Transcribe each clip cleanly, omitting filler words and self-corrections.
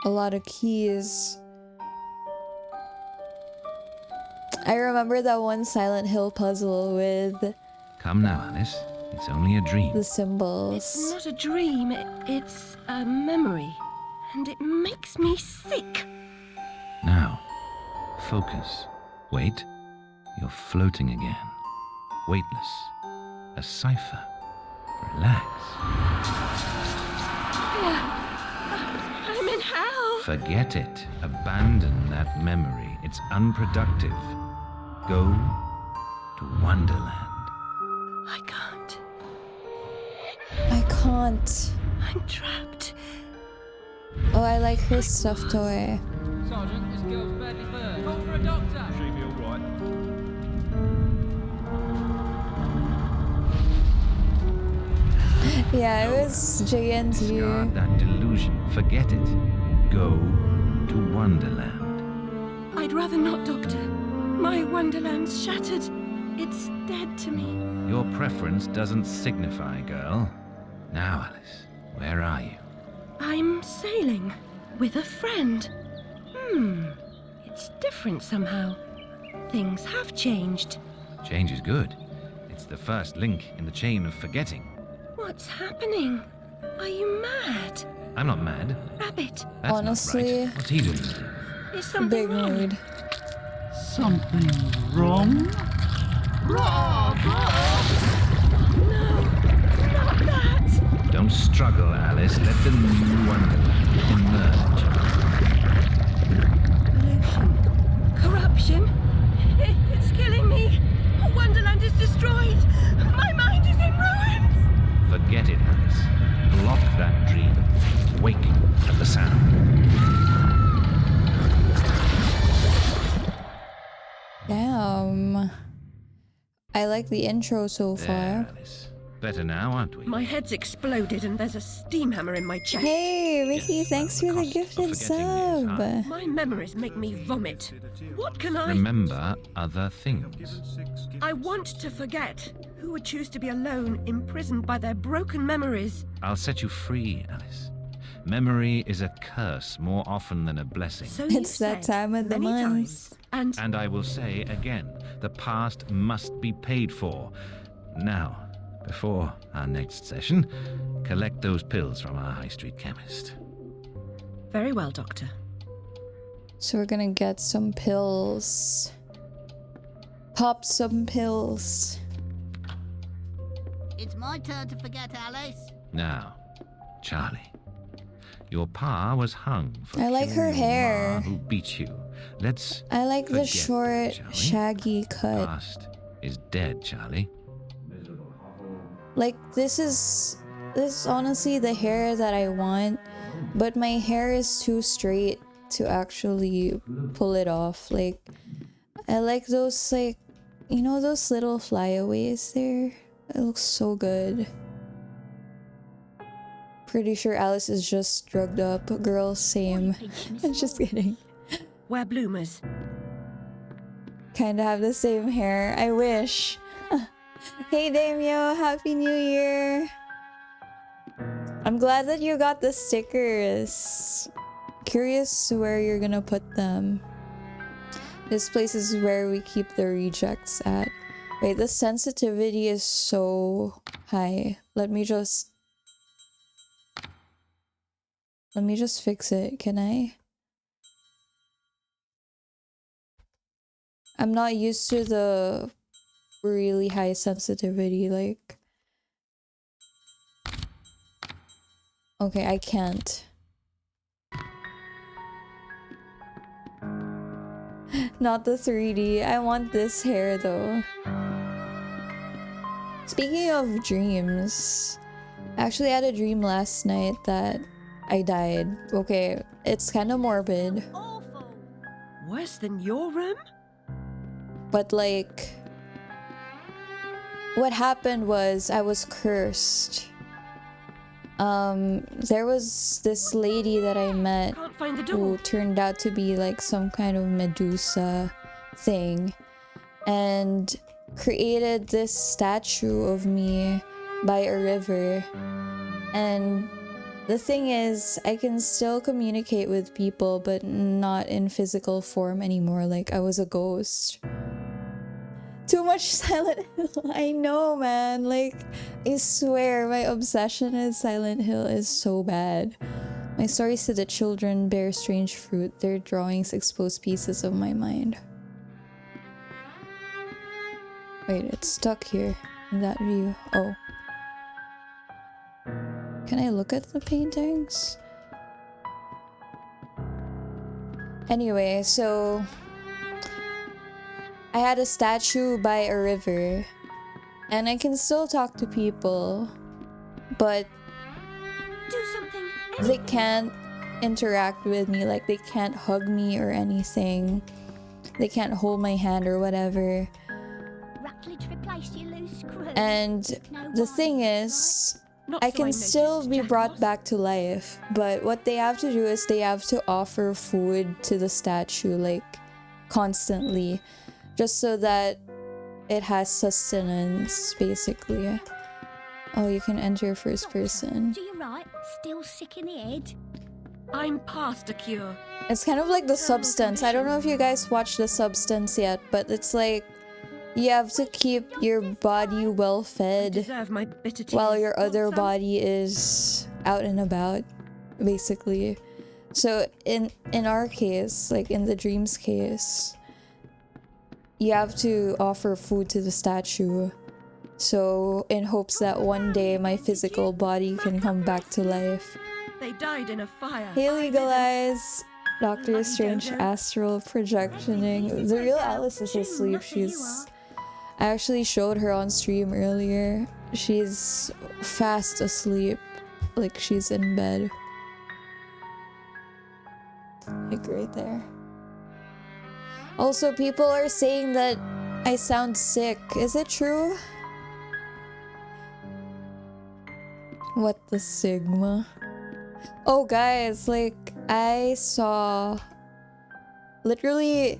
a lot of keys. I remember that one Silent Hill puzzle with Come now, Alice. It's only a dream. the symbols. It's not a dream, it's a memory. And it makes me sick. Now, focus. Wait. You're floating again. Weightless. A cipher. Relax. I'm in hell. Forget it. Abandon that memory. It's unproductive. Go to Wonderland. I can't. I can't. I'm trapped. Oh, I like her stuffed toy. Sergeant, this girl's badly burned. Call for a doctor. She'll be all right. Yeah, it was JNT. Discard that delusion. Forget it. Go to Wonderland. I'd rather not, Doctor. My Wonderland's shattered. It's dead to me. Your preference doesn't signify, girl. Now, Alice, where are you? I'm sailing with a friend. It's different somehow. Things have changed. Change is good. It's the first link in the chain of forgetting. What's happening? Are you mad? I'm not mad. Rabbit, That's Honestly, not right. What's he doing? is something big wrong? mood. Something wrong? No, not that. Don't struggle, Alice. Let the new Wonderland emerge. Pollution. Corruption. It's killing me. Wonderland is destroyed. My mind is in ruins. Forget it, Alice. Block that dream. Wake at the sound. Damn. I like the intro so far. There, Alice. Better now, aren't we? My head's exploded and there's a steam hammer in my chest. Hey, Ricky, Yes, thanks well, for the the cost of gifted forgetting sub. is, My memories make me vomit. What can I... Remember other things. I want to forget. Who would choose to be alone, imprisoned by their broken memories? I'll set you free, Alice. Memory is a curse more often than a blessing. So you It's that said time of the many month. times. And And I will say again, the past must be paid for. Now, before our next session, collect those pills from our high street chemist. very well, Doctor. So we're gonna get some pills. Pop some pills. It's my turn to forget, Alice. Now, Charlie, your pa was hung for I like her killing your hair. ma who beat you. Let's I like the forget, short, shall we? shaggy cut. Past is dead, Charlie. Like, this is honestly the hair that I want, but my hair is too straight to actually pull it off. Like, I like those, like, you know, those little flyaways there? It looks so good. Pretty sure Alice is just drugged up. Girl, same. I'm just kidding. We're bloomers. Kinda have the same hair. I wish. Hey Damio, Happy New Year! I'm glad that you got the stickers. Curious where you're gonna put them. This place is where we keep the rejects at. Wait, the sensitivity is so high. Let me just fix it, can I? I'm not used to the really high sensitivity, like... Okay, I can't. Not the 3D. I want this hair though. Speaking of dreams, I actually had a dream last night that I died. Okay, it's kind of morbid, Awful. Worse than your room? but like, what happened was I was cursed. There was this lady that I met Can't find the who door. turned out to be like some kind of Medusa thing, and created this statue of me by a river, and The thing is, I can still communicate with people, but not in physical form anymore. Like, I was a ghost. Too much Silent Hill. I know, man. Like, I swear, my obsession with Silent Hill is so bad. My stories to the children bear strange fruit. Their drawings expose pieces of my mind. Wait, it's stuck here in that view. Oh. Can I look at the paintings? Anyway, so I had a statue by a river and I can still talk to people, but Do something. they can't interact with me. Like, they can't hug me or anything. They can't hold my hand or whatever. Rutledge replaced your loose screw. And the thing is, Not I so can noticed, still be Jack brought Ross. back to life, but what they have to do is they have to offer food to the statue, like, constantly, just so that it has sustenance, basically. Oh, you can enter first person. Do you right? Still sick in the head? I'm past a cure. It's kind of like the Terrible Substance. I don't know if you guys watched the Substance yet, but it's like you have to keep your body well I fed deserve my bitter tears. while your Want other some? body is out and about, basically. So in our case, like in the dream's case, you have to offer food to the statue, so in hopes that one day my physical body can come back to life. They died in a fire. Hey, I Legal didn't. Eyes! Doctor I'm Strange Jojo. astral projectioning. The real Alice is asleep. She's... I actually showed her on stream earlier. She's fast asleep. Like, she's in bed. Like, right there. Also, people are saying that I sound sick. Is it true? What the Sigma? Oh, guys, like, I saw literally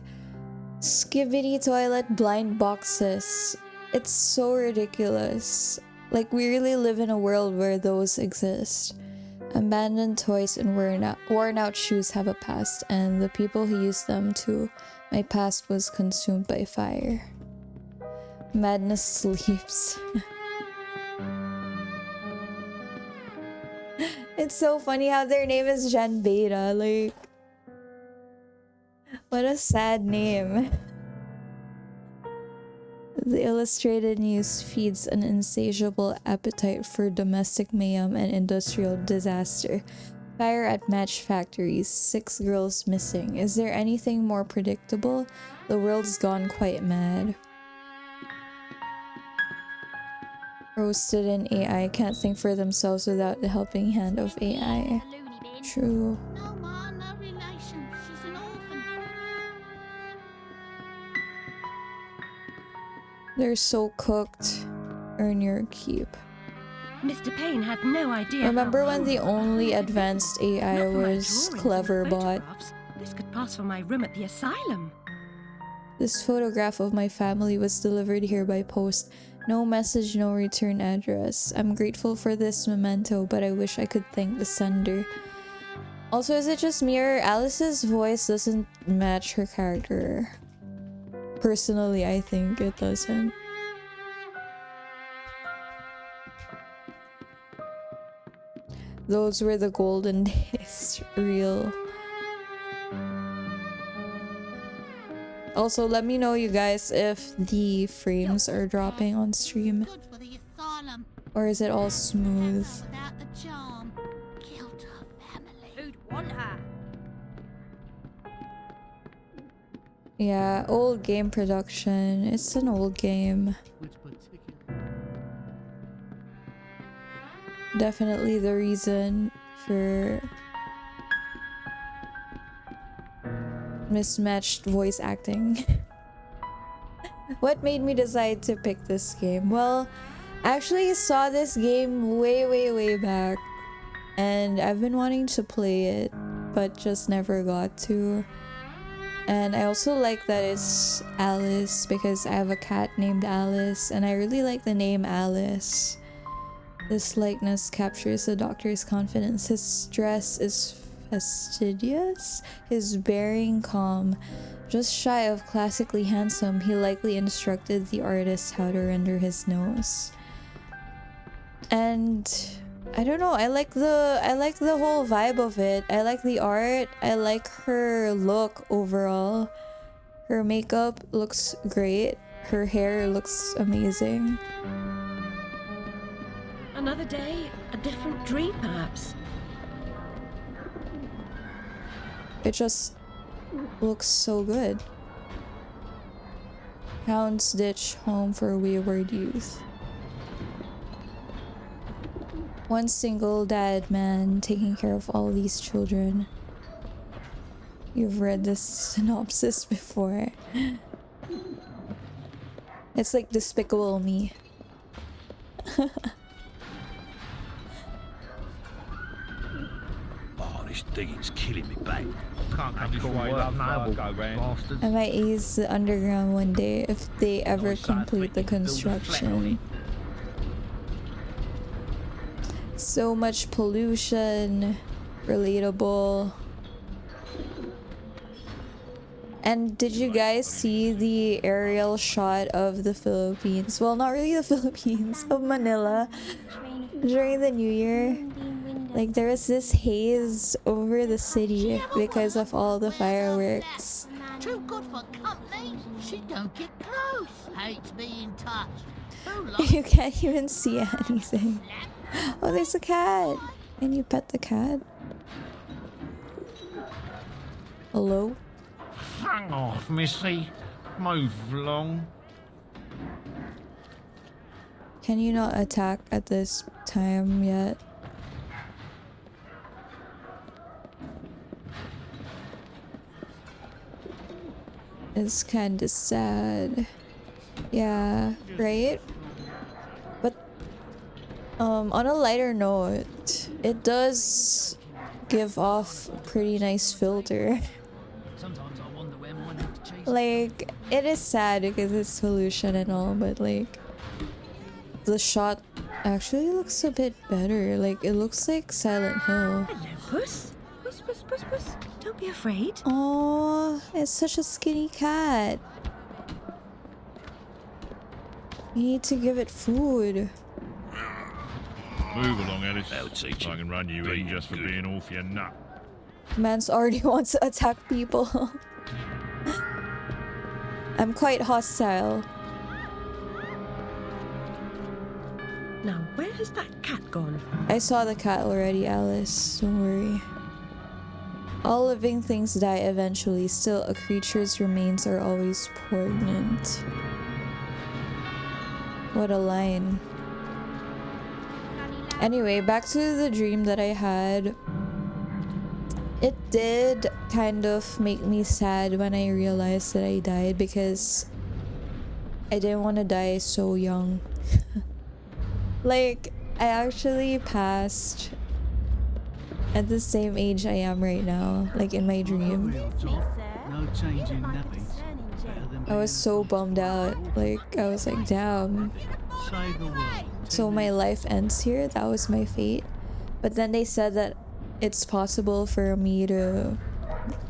skibidi toilet blind boxes. It's so ridiculous. Like, we really live in a world where those exist. Abandoned toys and worn out shoes have a past, and the people who use them too. My past was consumed by fire. Madness sleeps. It's so funny how their name is Jen Beta. Like, what a sad name. The Illustrated News feeds an insatiable appetite for domestic mayhem and industrial disaster. Fire at match factories, 6 girls missing. Is there anything more predictable? The world's gone quite mad. Roasted in AI can't think for themselves without the helping hand of AI. The loony bin. True. No ma, no relation. She's an orphan. They're so cooked. Earn your keep. Mr. Payne had no idea. Remember how when the hungry I only was. advanced AI Not for my was drawings and Cleverbot? photographs. This could pass for my room at the asylum. This photograph of my family was delivered here by post. No message, no return address. I'm grateful for this memento, but I wish I could thank the sender. Also, is it just me or Alice's voice doesn't match her character? Personally, I think it doesn't. Those were the golden days. Real. Also, let me know, you guys, if the frames are dropping on stream. Good for the asylum. Or is it all smooth? Without the charm. Killed her family. Who'd want her? Yeah, old game production. It's an old game. Which particular? Definitely the reason for mismatched voice acting. What made me decide to pick this game? Well, I actually saw this game way back, and I've been wanting to play it, but just never got to. And I also like that it's Alice because I have a cat named Alice, and I really like the name Alice. This likeness captures the doctor's confidence. His dress is fastidious, his bearing calm. Just shy of classically handsome, he likely instructed the artist how to render his nose. And I don't know, I like the whole vibe of it. I like the art. I like her look overall. Her makeup looks great. Her hair looks amazing. Another day, a different dream, perhaps. It just looks so good. Hound's Ditch, home for wayward youth. One single dad man taking care of all these children. You've read this synopsis before. It's like Despicable Me. Oh, this digging's killing me back. Can't come this Cool way, work, love, noble go round. bastards. I might use the underground one day if they ever complete the construction. So much pollution, relatable. And did you guys see the aerial shot of the Philippines? Well, not really the Philippines, of Manila during the New Year. Like, there was this haze over the city because of all the fireworks. Too good for company. She don't get close. Hates being touched. You can't even see anything. Oh, there's a cat. Can you pet the cat? Hello? Hang off, missy. Move along. Can you not attack at this time yet? It's kinda sad. Yeah, right? But on a lighter note, it does give off a pretty nice filter. Sometimes I wonder where my next cheese. Like, it is sad because it's pollution and all, but like the shot actually looks a bit better. Like, it looks like Silent Hill. Hello, Puss. Puss, puss, puss, puss. Don't be afraid. Oh, it's such a skinny cat. You need to give it food. Move along, Alice. I'll teach I you. can run you in just for being off your nut. Man's already wants to attack people. I'm quite hostile. Now, where has that cat gone? I saw the cat already, Alice. Don't worry. All living things die eventually. Still, a creature's remains are always poignant. What a line. Anyway, back to the dream that I had. It did kind of make me sad when I realized that I died because I didn't want to die so young. Like, I actually passed at the same age I am right now, like in my dream. Real job. No changing nappies. Better than I was so bummed out. Like, I was like, damn. save the world. So my life ends here? That was my fate. But then they said that it's possible for me to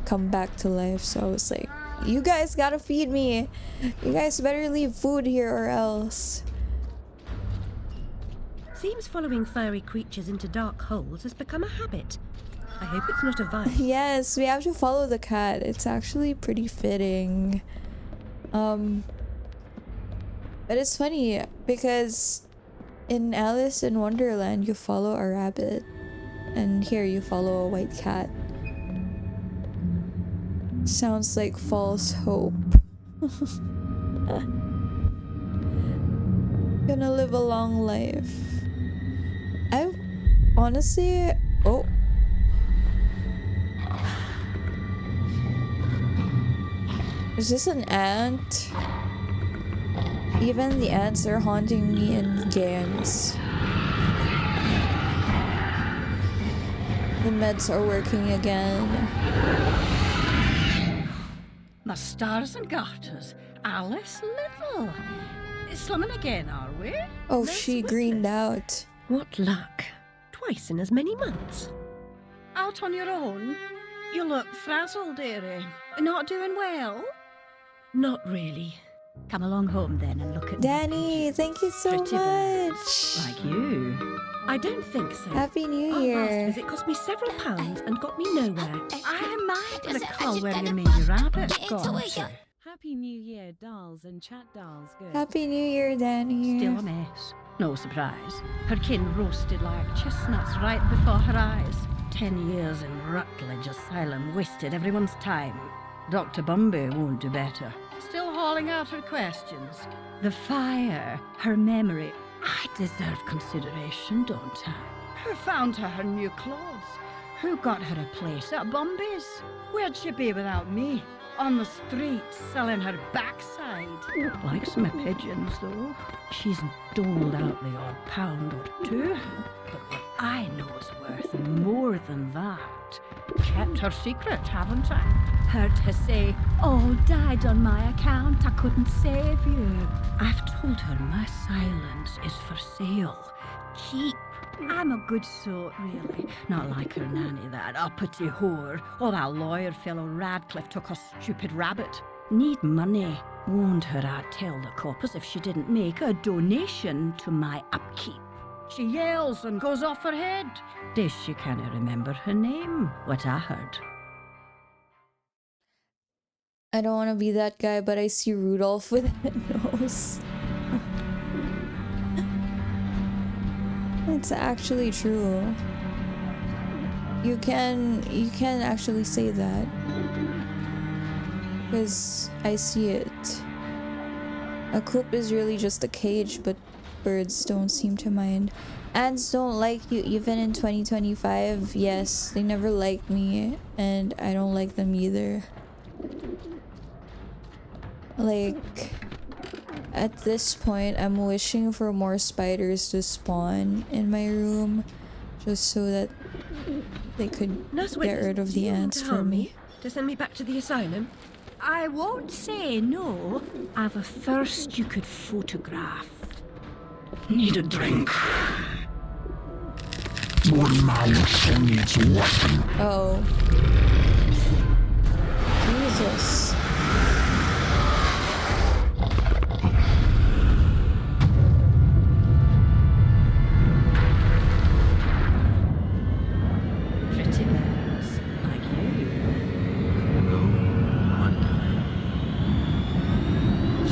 come back to life. So I was like, you guys gotta feed me. You guys better leave food here or else. Seems following furry creatures into dark holes has become a habit. I hope it's not a vice. Yes, we have to follow the cat. It's actually pretty fitting. But it's funny because in Alice in Wonderland you follow a rabbit, and here you follow a white cat. Sounds like false hope. Gonna live a long life. I honestly... Oh. Is this an ant? Even the ants are haunting me in games. The meds are working again. My stars and garters. Alice Little. Slumming again, are we? Oh, Let's she witness. greened out. What luck. Twice in as many months. Out on your own? You look frazzled, dearie. Not doing well? Not really. Come along home then and look at Danny, thank you so Pretty birds. much. Like you. I don't think so. Happy New Our last Year. visit cost me several pounds and got me nowhere. I might recall where you made your rabbit gone to. Happy New Year, Darlz and chat Darlz. Good. Happy New Year, Danny. Still a mess. No surprise. Her kin roasted like chestnuts right before her eyes. 10 years in Rutledge Asylum wasted everyone's time. Dr. Bumby won't do better. Still hauling out her questions. The fire, her memory. I deserve consideration, don't I? Who found her new clothes? Who got her a place at Bumby's? Where'd she be without me? On the street, selling her backside. Likes my pigeons, though. She's doled out the odd pound or two. But what I know is worth more than that. Kept her secret, haven't I? Heard her say, all died on my account, I couldn't save you. I've told her my silence is for sale. Keep. I'm a good sort, really. Not like her nanny, that uppity whore. Or that lawyer fellow Radcliffe took a stupid rabbit. Need money. Warned her I'd tell the coppers if she didn't make a donation to my upkeep. She yells and goes off her head. Days she can't remember her name, what I heard. I don't want to be that guy, but I see Rudolph with a nose. It's actually true. You can actually say that. Because I see it. A coop is really just a cage, but birds don't seem to mind. Ants don't like you even in 2025. Yes, they never liked me, and I don't like them either. Like, at this point, I'm wishing for more spiders to spawn in my room, just so that they could Nurse get rid of the ants for me. To send me back to the asylum? I won't say no. I've a thirst you could photograph. Need a drink. One mouse needs washing. Oh. Jesus. Pretty birds, like you.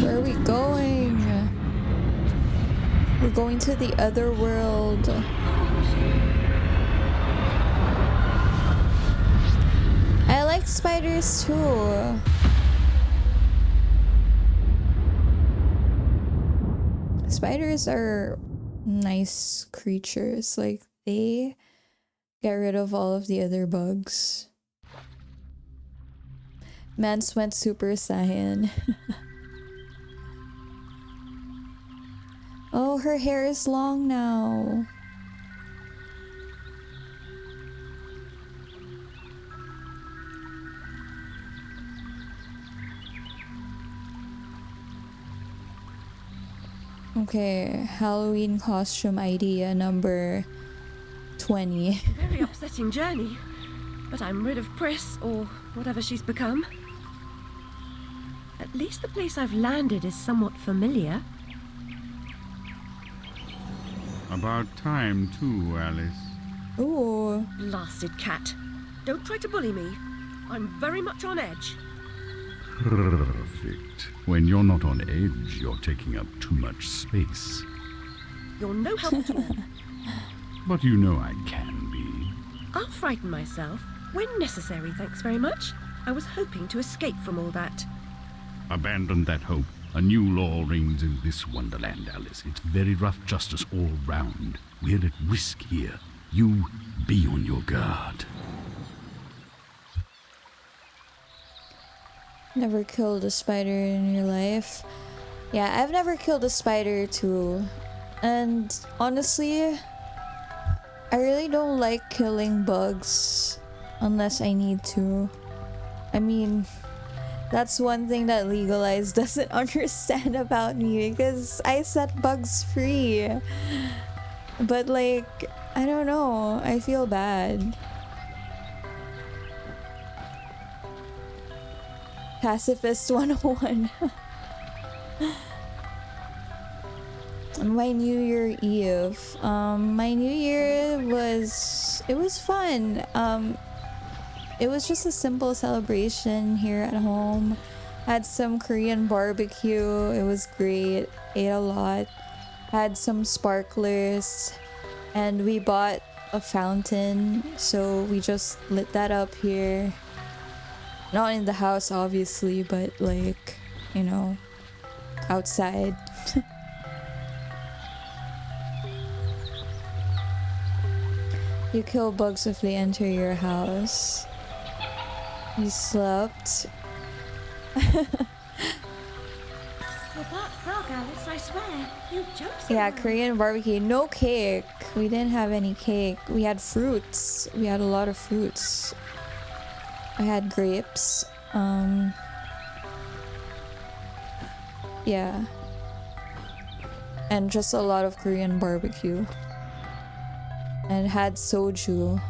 Where are we going? We're going to the other world. I like spiders too. Spiders are nice creatures. Like, they get rid of all of the other bugs. Mans went Super Saiyan. Oh, her hair is long now. Okay, Halloween costume idea number 20. Very upsetting journey. But I'm rid of Pris, or whatever she's become. At least the place I've landed is somewhat familiar. About time, too, Alice. Ooh. Blasted cat. Don't try to bully me. I'm very much on edge. Perfect. When you're not on edge, you're taking up too much space. You're no help at all. But you know I can be. I'll frighten myself when necessary, thanks very much. I was hoping to escape from all that. Abandon that hope. A new law reigns in this wonderland, Alice. It's very rough justice all round. We're at risk here. You be on your guard. Never killed a spider in your life? Yeah, I've never killed a spider too. And honestly, I really don't like killing bugs unless I need to. I mean, that's one thing that Legalized doesn't understand about me, because I set bugs free. But like, I don't know. I feel bad. Pacifist 101. My New Year Eve. My New Year was fun. It was just a simple celebration here at home. Had some Korean barbecue. It was great. Ate a lot. Had some sparklers, and we bought a fountain, so we just lit that up here. Not in the house, obviously, but like, you know, outside. You kill bugs if they enter your house. You slept. With that frog, Alice, I swear, you jumped. Yeah, Korean barbecue. No cake. We didn't have any cake. We had fruits. We had a lot of fruits. I had grapes. Yeah. And just a lot of Korean barbecue. And had soju.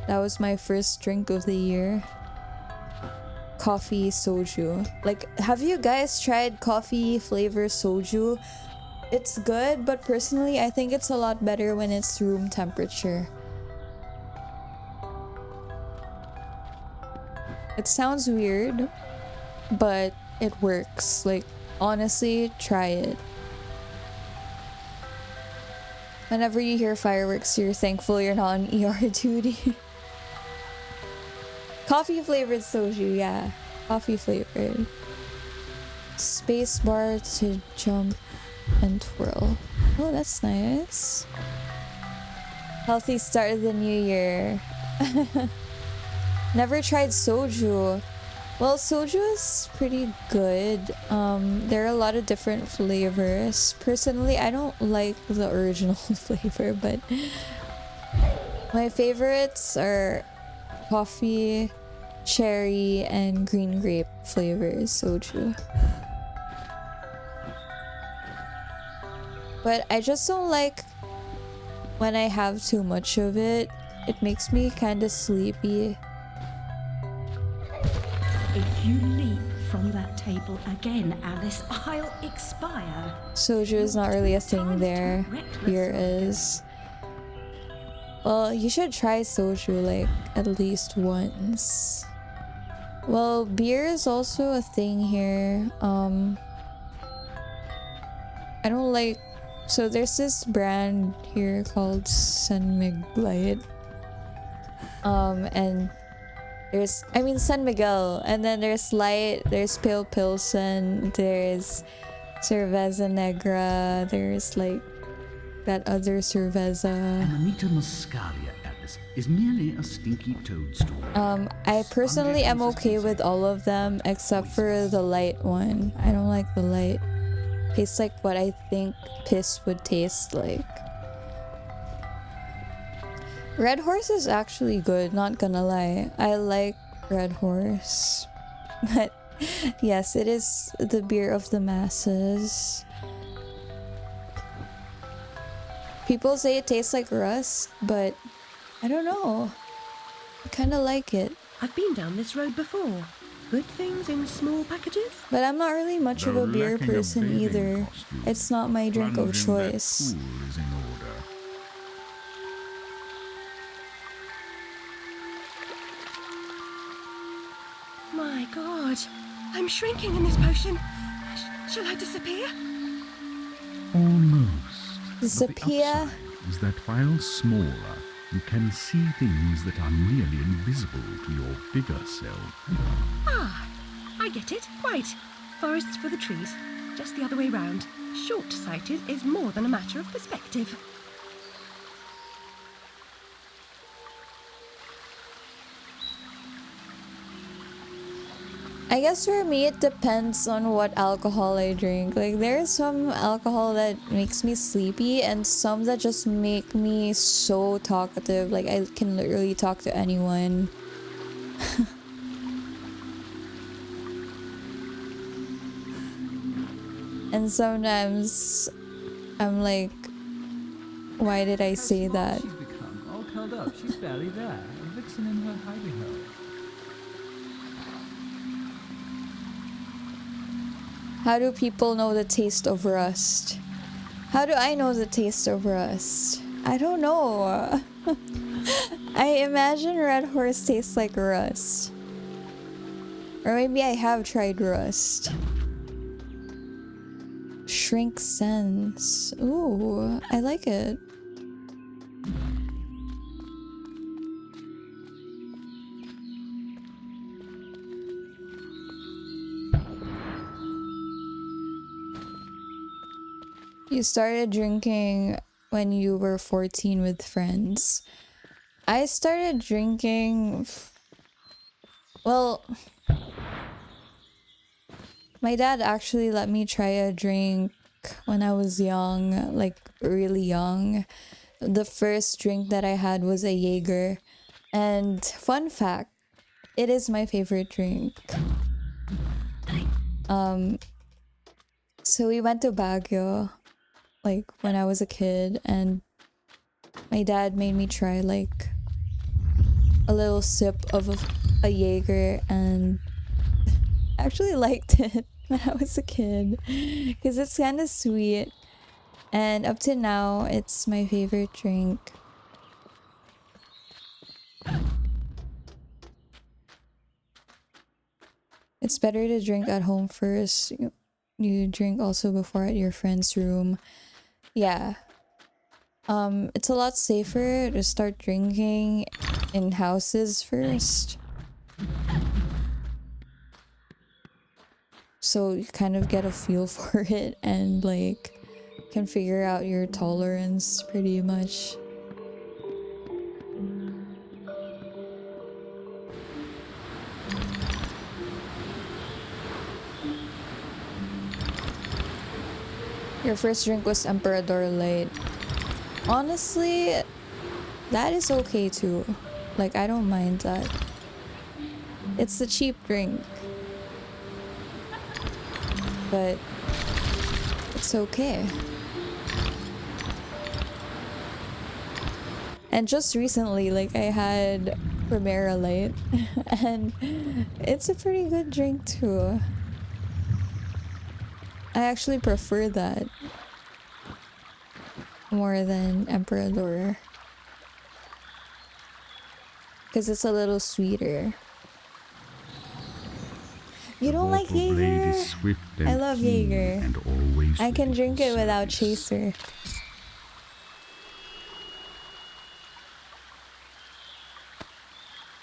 That was my first drink of the year. Coffee soju. Like, have you guys tried coffee flavor soju? It's good, but personally I think it's a lot better when it's room temperature. It sounds weird, but it works. Like, honestly, try it. Whenever you hear fireworks, you're thankful you're not on ER duty. Coffee flavored soju, yeah. Coffee flavored. Space bar to jump and twirl. Oh, that's nice. Healthy start of the new year. Never tried soju. Well, soju is pretty good. There are a lot of different flavors. Personally, I don't like the original flavor, but my favorites are coffee, cherry, and green grape flavors soju. But I just don't like when I have too much of it. It makes me kind of sleepy. If you leap from that table again, Alice, I'll expire. Soju is not really a thing there. Beer is. Well, you should try soju like at least once. Well, beer is also a thing here. I don't like. So there's this brand here called San Miguel. And there's, I mean, San Miguel, and then there's light, there's pale Pilsen, there's Cerveza Negra, there's like that other Cerveza. Amanita muscaria, Alice, is merely a stinky toadstool. I personally am okay with all of them except for the light one. I don't like the light. Tastes like what I think piss would taste like. Red Horse is actually good, not gonna lie. I like Red Horse. But yes, it is the beer of the masses. People say it tastes like rust, but I don't know. I kinda like it. I've been down this road before. Good things in small packages. But I'm not really much of a beer person either. It's not my drink of choice. Pool is in order. My God, I'm shrinking in this potion. Shall I disappear? Almost. Disappear? But the upside is that while smaller, you can see things that are nearly invisible to your bigger self. Ah, I get it. Right. Forests for the trees. Just the other way round. Short-sighted is more than a matter of perspective. I guess for me it depends on what alcohol I drink. Like there's some alcohol that makes me sleepy and some that just make me so talkative. Like I can literally talk to anyone. And sometimes I'm like Why did I How say small that? she's become, all curled up. She's barely there. A vixen in her hidey hole. How do people know the taste of rust? How do I know the taste of rust? I don't know. I imagine red horse tastes like rust. Or maybe I have tried rust. Shrink sense. Ooh, I like it. You started drinking when you were 14 with friends. I started drinking... Well... My dad actually let me try a drink when I was young, like really young. The first drink that I had was a Jaeger. And fun fact, it is my favorite drink. So we went to Baguio, like when I was a kid, and my dad made me try like a little sip of a Jaeger, and I actually liked it when I was a kid because it's kind of sweet, and up to now it's my favorite drink. It's better to drink at home first. You drink also before at your friend's room. Yeah. It's a lot safer to start drinking in houses first. So you kind of get a feel for it and like can figure out your tolerance pretty much. Your first drink was Emperador Light. Honestly, that is okay too. Like, I don't mind that. It's a cheap drink. But it's okay. And just recently, like, I had Primera Light. And it's a pretty good drink too. I actually prefer that more than Emperador. Because it's a little sweeter. You don't like Jaeger? I love Jaeger. I can drink it without chaser.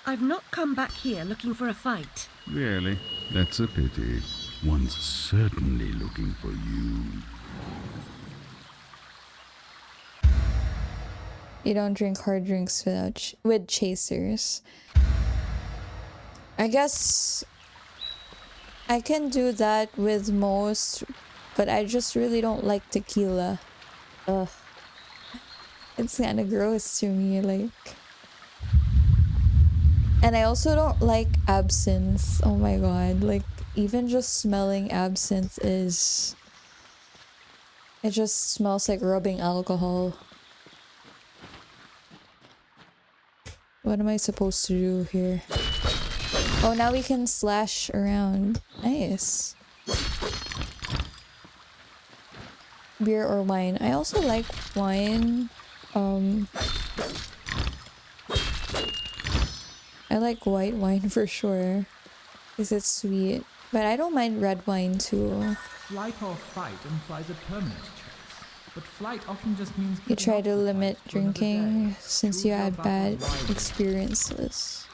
I've not come back here looking for a fight. Really? That's a pity. One's certainly looking for you. You don't drink hard drinks with chasers. I guess I can do that with most, but I just really don't like tequila. Ugh. It's kind of gross to me, like. And I also don't like absinthe. Oh my god, like even just smelling absinthe is... It just smells like rubbing alcohol. What am I supposed to do here? Oh, now we can slash around. Nice. Beer or wine? I also like wine. I like white wine for sure, because it's sweet. But I don't mind red wine too. Flight or fight implies a permanent choice, but flight often just means You try to putting off the limit fight for another drinking day. since Choose you your had bad battles wisely. experiences.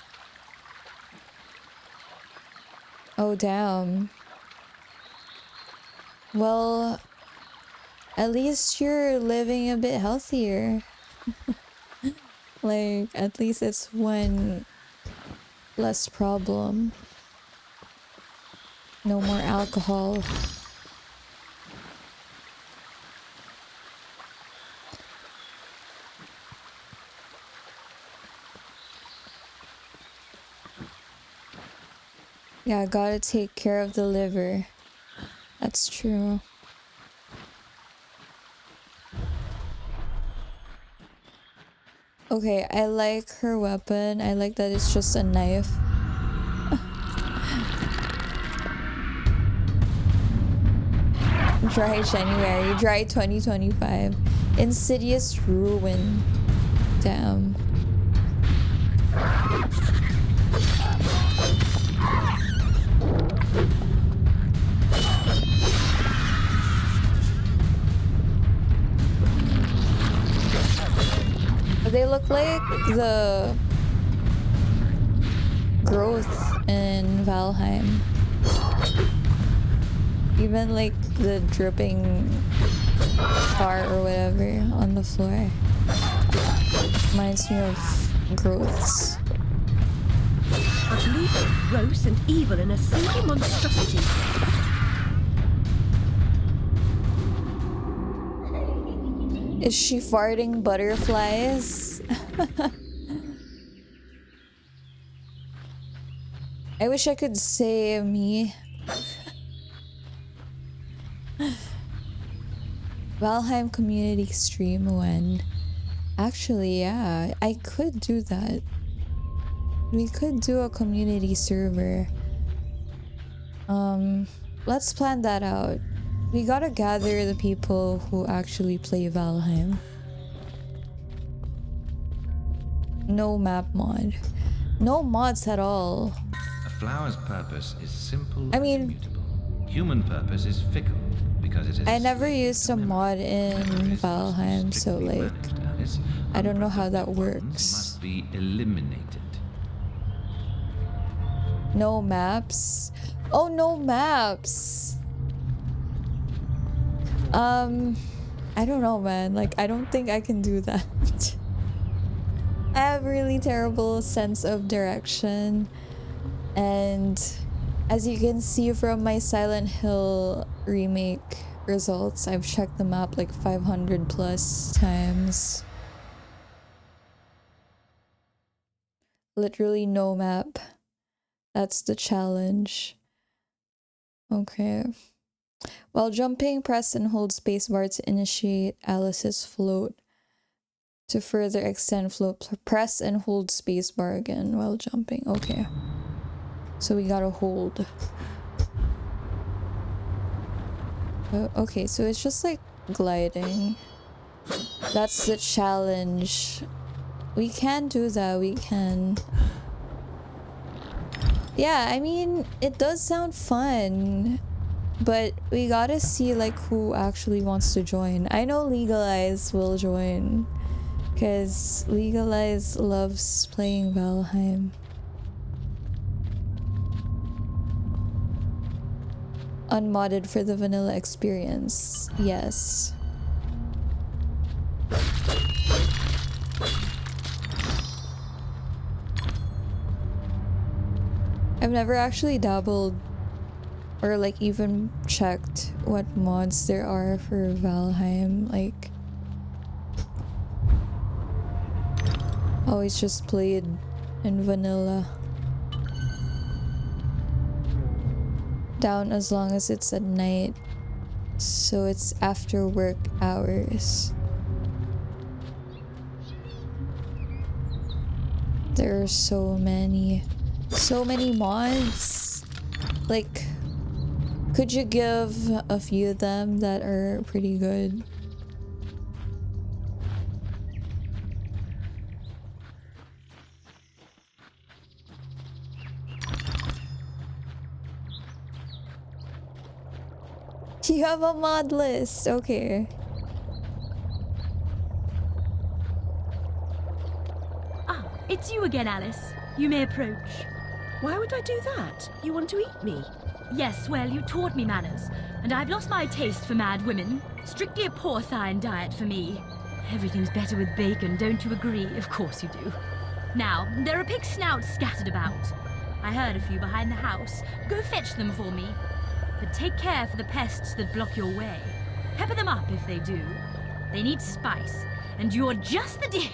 Oh damn. Well, at least you're living a bit healthier. Like, at least it's one less problem. No more alcohol. Yeah, gotta take care of the liver. That's true. Okay, I like her weapon. I like that it's just a knife. Dry January, dry 2025. Insidious Ruin. Damn. They look like the growth in Valheim. Even like the dripping tar or whatever on the floor reminds me of growths. Utterly gross and evil in a single monstrosity. Is she farting butterflies? I wish I could say me. Valheim community stream when. Actually, yeah, I could do that. We could do a community server. Let's plan that out. We gotta gather the people who actually play Valheim. No map mod. No mods at all. A flower's purpose is simple I mean, and immutable. Human purpose is fickle because it is. I never used a mod in Valheim, so like, I don't know how that works. Must be eliminated. No maps? Oh, no maps! I don't know, man. Like, I don't think I can do that. I have really terrible sense of direction. And as you can see from my Silent Hill remake results, I've checked the map like 500 plus times. Literally no map. That's the challenge. Okay. While jumping, press and hold spacebar to initiate Alice's float. To further extend float, press and hold spacebar again while jumping. Okay. So we gotta hold. Okay, so it's just like gliding. That's the challenge. We can do that, we can. Yeah, I mean, it does sound fun. But we gotta see like who actually wants to join. I know Legalize will join. Because Legalize loves playing Valheim. Unmodded for the vanilla experience. Yes. I've never actually dabbled or like even checked what mods there are for Valheim. Like, always just played in vanilla. Down as long as it's at night, so it's after work hours. There are so many mods. Like, could you give a few of them that are pretty good? You have a mod list, okay. Ah, it's you again, Alice. You may approach. Why would I do that? You want to eat me? Yes, well, you taught me manners, and I've lost my taste for mad women. Strictly a porcine diet for me. Everything's better with bacon, don't you agree? Of course you do. Now, there are pig snouts scattered about. I heard a few behind the house. Go fetch them for me. But take care for the pests that block your way. Pepper them up if they do. They need spice, and you're just the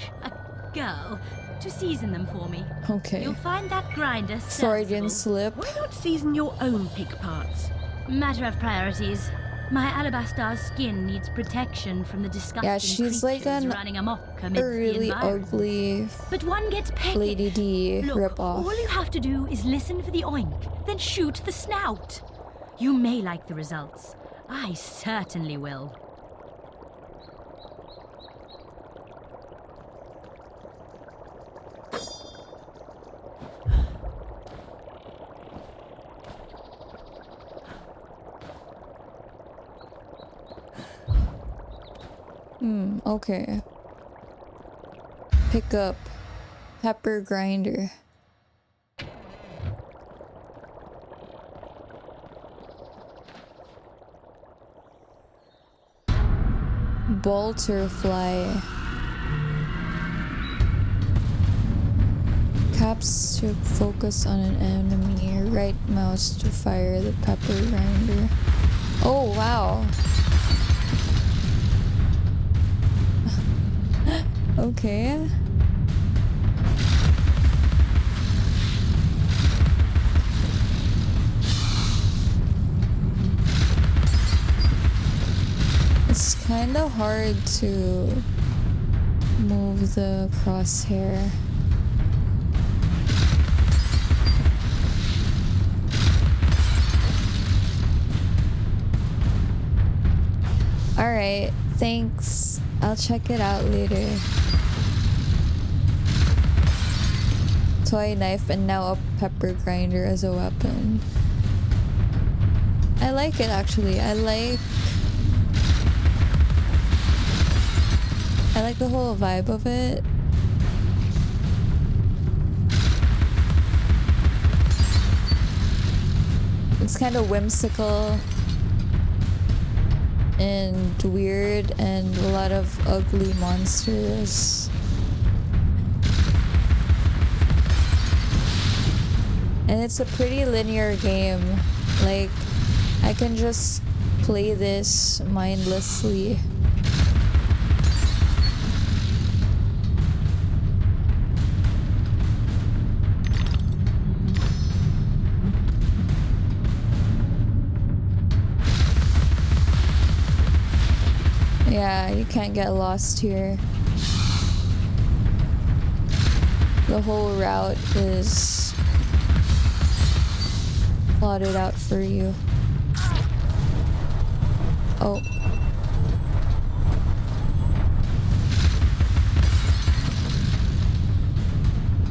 girl to season them for me. Okay. You'll find that grinder Freudian slip. Why not season your own pig parts? Matter of priorities. My alabaster skin needs protection from the disgusting Yeah, she's like creatures an running amok amidst a the really environment. ugly But one gets pegged. Lady D Look, ripoff. all you have to do is listen for the oink, then shoot the snout. You may like the results. I certainly will. Okay. Pick up pepper grinder. Bolterfly. Caps to focus on an enemy. Right mouse to fire the pepper grinder. Oh wow. Okay. It's kind of hard to move the crosshair. Alright, thanks. I'll check it out later. Toy knife and now a pepper grinder as a weapon. I like it actually. I like the whole vibe of it. It's kind of whimsical and weird and a lot of ugly monsters. And it's a pretty linear game. Like, I can just play this mindlessly. Yeah, you can't get lost here. The whole route is plotted out for you. Oh.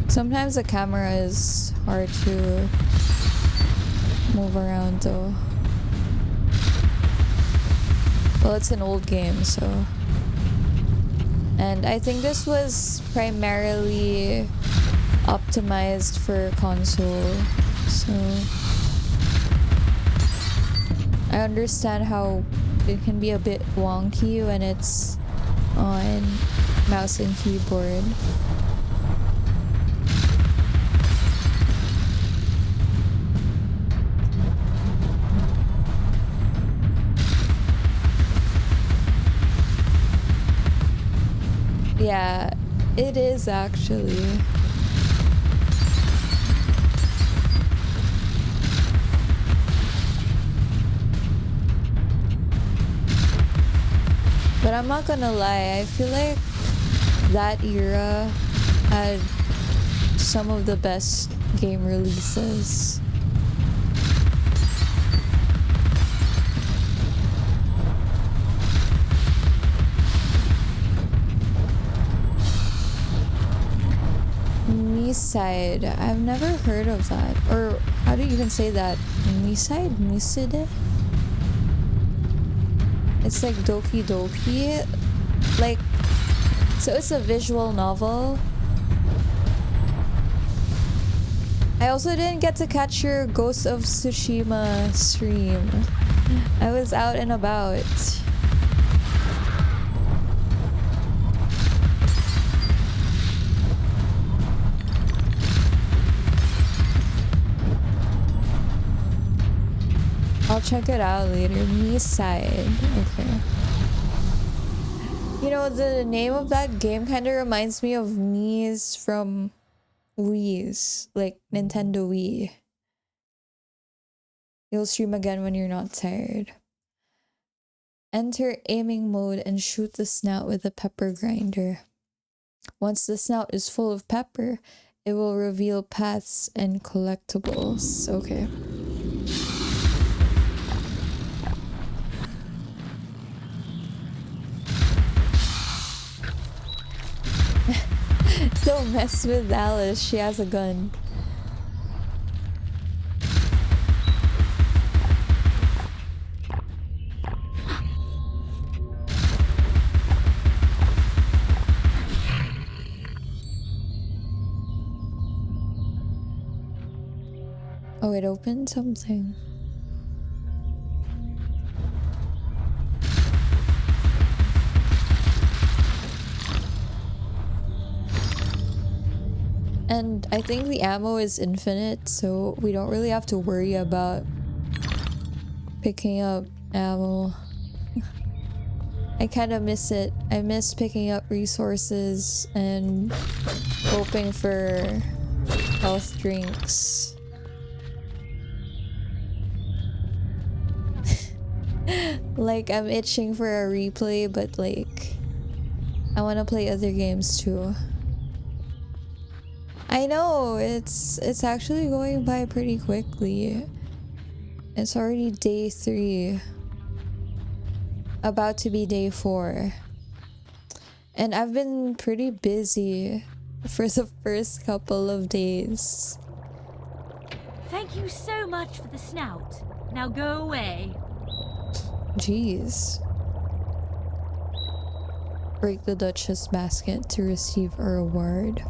Sometimes the camera is hard to move around though. Well, it's an old game, so. And I think this was primarily optimized for console, so I understand how it can be a bit wonky when it's on mouse and keyboard. Yeah, it is actually. But I'm not gonna lie, I feel like that era had some of the best game releases. Side. I've never heard of that. Or how do you even say that? Miside? Miside? It's like Doki Doki. Like, so it's a visual novel. I also didn't get to catch your Ghost of Tsushima stream. I was out and about. I'll check it out later. Miside. Okay. You know, the name of that game kind of reminds me of Mii's from Wii's. Like Nintendo Wii. You'll stream again when you're not tired. Enter aiming mode and shoot the snout with a pepper grinder. Once the snout is full of pepper, it will reveal paths and collectibles. Okay. Don't mess with Alice, she has a gun. Oh, it opened something. And I think the ammo is infinite, so we don't really have to worry about picking up ammo. I kind of miss it. I miss picking up resources and hoping for health drinks. Like, I'm itching for a replay, but like, I want to play other games too. I know, it's actually going by pretty quickly. It's already day 3. About to be day 4. And I've been pretty busy for the first couple of days. Thank you so much for the snout. Now go away. Jeez. Break the Duchess basket to receive a reward.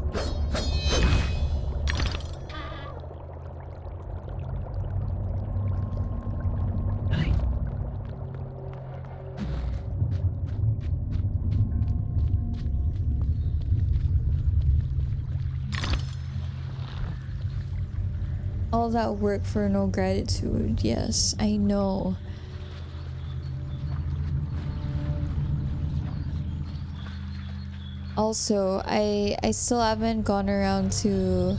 All that work for no gratitude. Yes, I know. Also, I still haven't gone around to,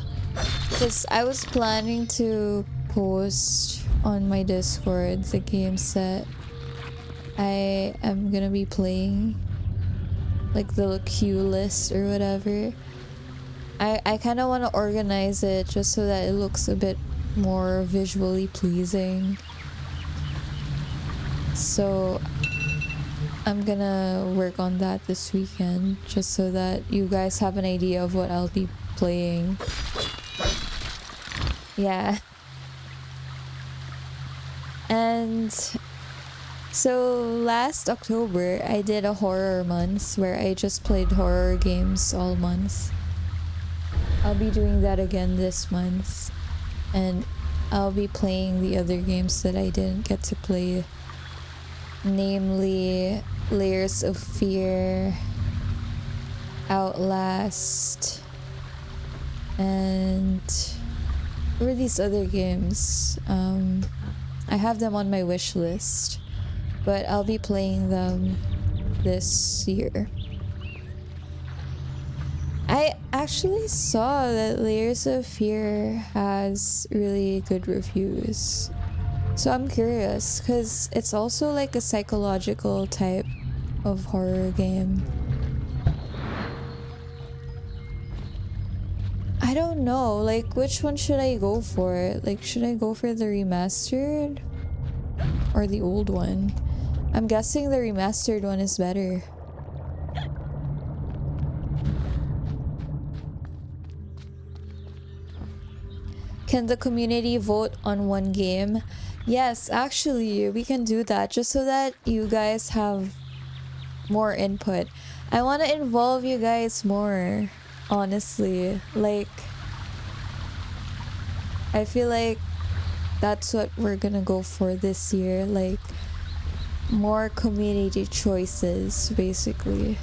because I was planning to post on my Discord the games that I am gonna be playing, like the queue list or whatever. I kind of want to organize it just so that it looks a bit more visually pleasing. So I'm gonna work on that this weekend just so that you guys have an idea of what I'll be playing. Yeah. And so last October I did a horror month where I just played horror games all month. I'll be doing that again this month, and I'll be playing the other games that I didn't get to play, namely Layers of Fear, Outlast, and what were these other games? I have them on my wish list, but I'll be playing them this year. I actually saw that Layers of Fear has really good reviews. So I'm curious, because it's also like a psychological type of horror game. I don't know, like which one should I go for? Like, should I go for the remastered or the old one? I'm guessing the remastered one is better. Can the community vote on one game? Yes, actually, we can do that just so that you guys have more input. I want to involve you guys more, honestly. Like, I feel like that's what we're gonna go for this year. Like, more community choices, basically.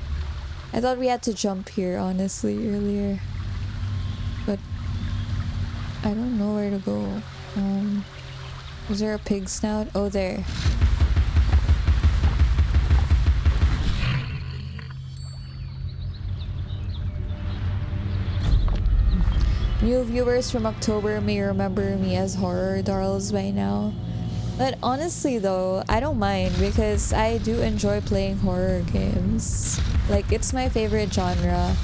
I thought we had to jump here, honestly, earlier. But I don't know where to go. Is there a pig snout? Oh, there. New viewers from October may remember me as Horror Darlz by now. But honestly though, I don't mind because I do enjoy playing horror games. Like, it's my favorite genre.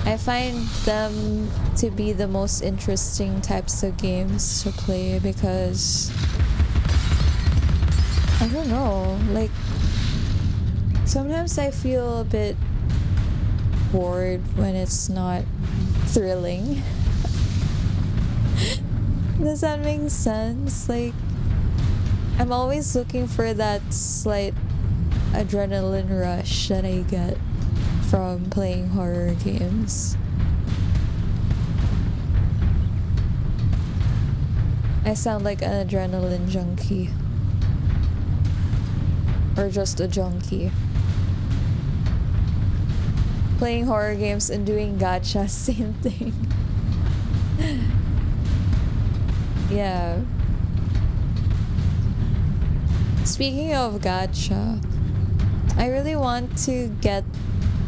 I find them to be the most interesting types of games to play because I don't know, like sometimes I feel a bit bored when it's not thrilling. Does that make sense? Like, I'm always looking for that slight adrenaline rush that I get from playing horror games. I sound like an adrenaline junkie. Or just a junkie. Playing horror games and doing gacha, same thing. Yeah. Speaking of gacha, I really want to get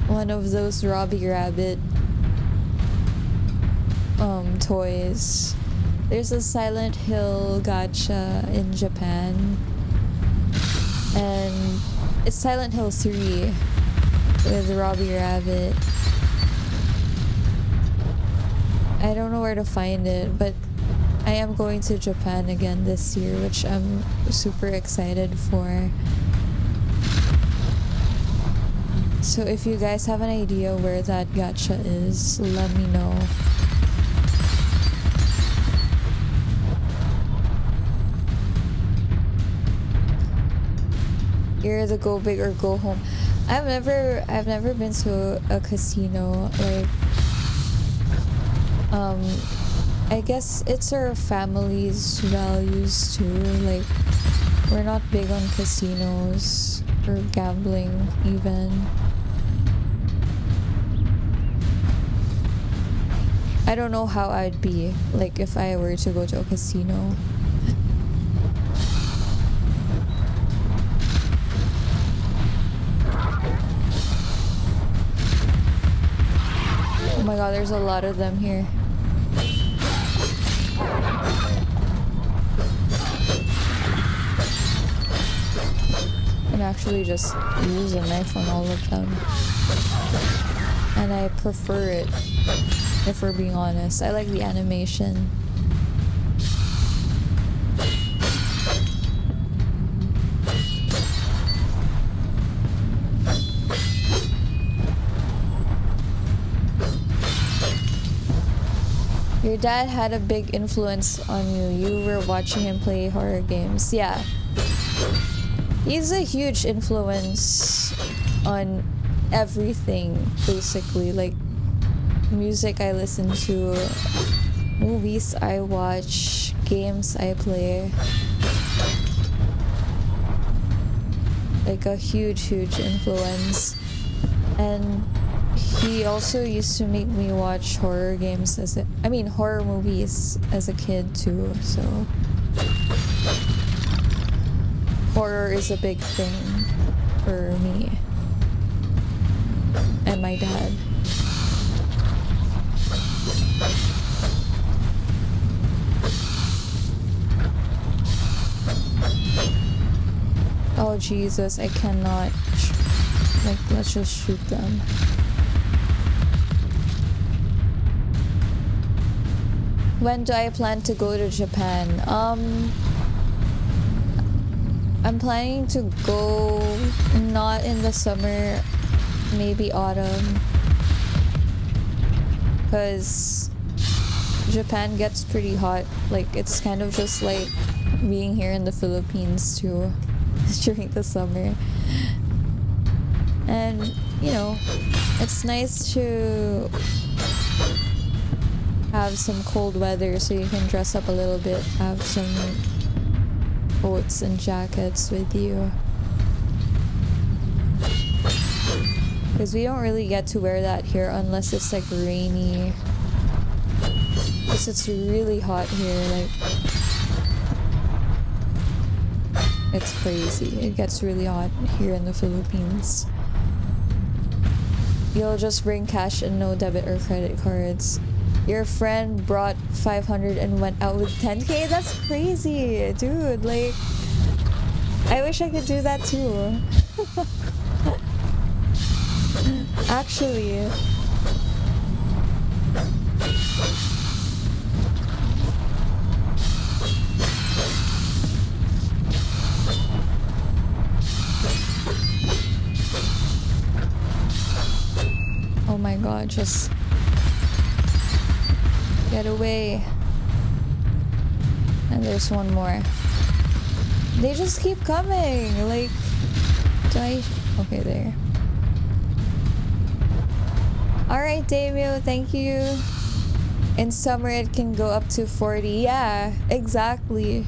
one of those Robbie Rabbit toys. There's a Silent Hill gacha in Japan, and it's Silent Hill 3 with Robbie Rabbit. I don't know where to find it, but I am going to Japan again this year, which I'm super excited for. So if you guys have an idea where that gacha is, let me know. You're the go big or go home. I've never been to a casino. Like, I guess it's our family's values too. Like, we're not big on casinos or gambling even. I don't know how I'd be like if I were to go to a casino. Oh my god, there's a lot of them here. And actually just use a knife on all of them. And I prefer it, if we're being honest. I like the animation. Your dad had a big influence on you. You were watching him play horror games. Yeah. He's a huge influence on everything, basically. Like, music I listen to, movies I watch, games I play. Like a huge influence. And he also used to make me watch horror games horror movies as a kid too, so horror is a big thing for me and my dad. Oh Jesus, I cannot. Like, let's just shoot them. When do I plan to go to Japan? I'm planning to go not in the summer, maybe autumn. Because Japan gets pretty hot. Like, it's kind of just like being here in the Philippines too during the summer. And, you know, it's nice to have some cold weather so you can dress up a little bit, have some coats and jackets with you. Because we don't really get to wear that here unless it's like rainy. Because it's really hot here, like it's crazy. It gets really hot here in the Philippines. You'll just bring cash and no debit or credit cards. Your friend brought 500 and went out with 10k? That's crazy, dude. Like, I wish I could do that too. Actually. Oh my god, just get away. And there's one more. They just keep coming. Like, do I? Okay, there. Alright, Damio, thank you. In summer, it can go up to 40. Yeah, exactly.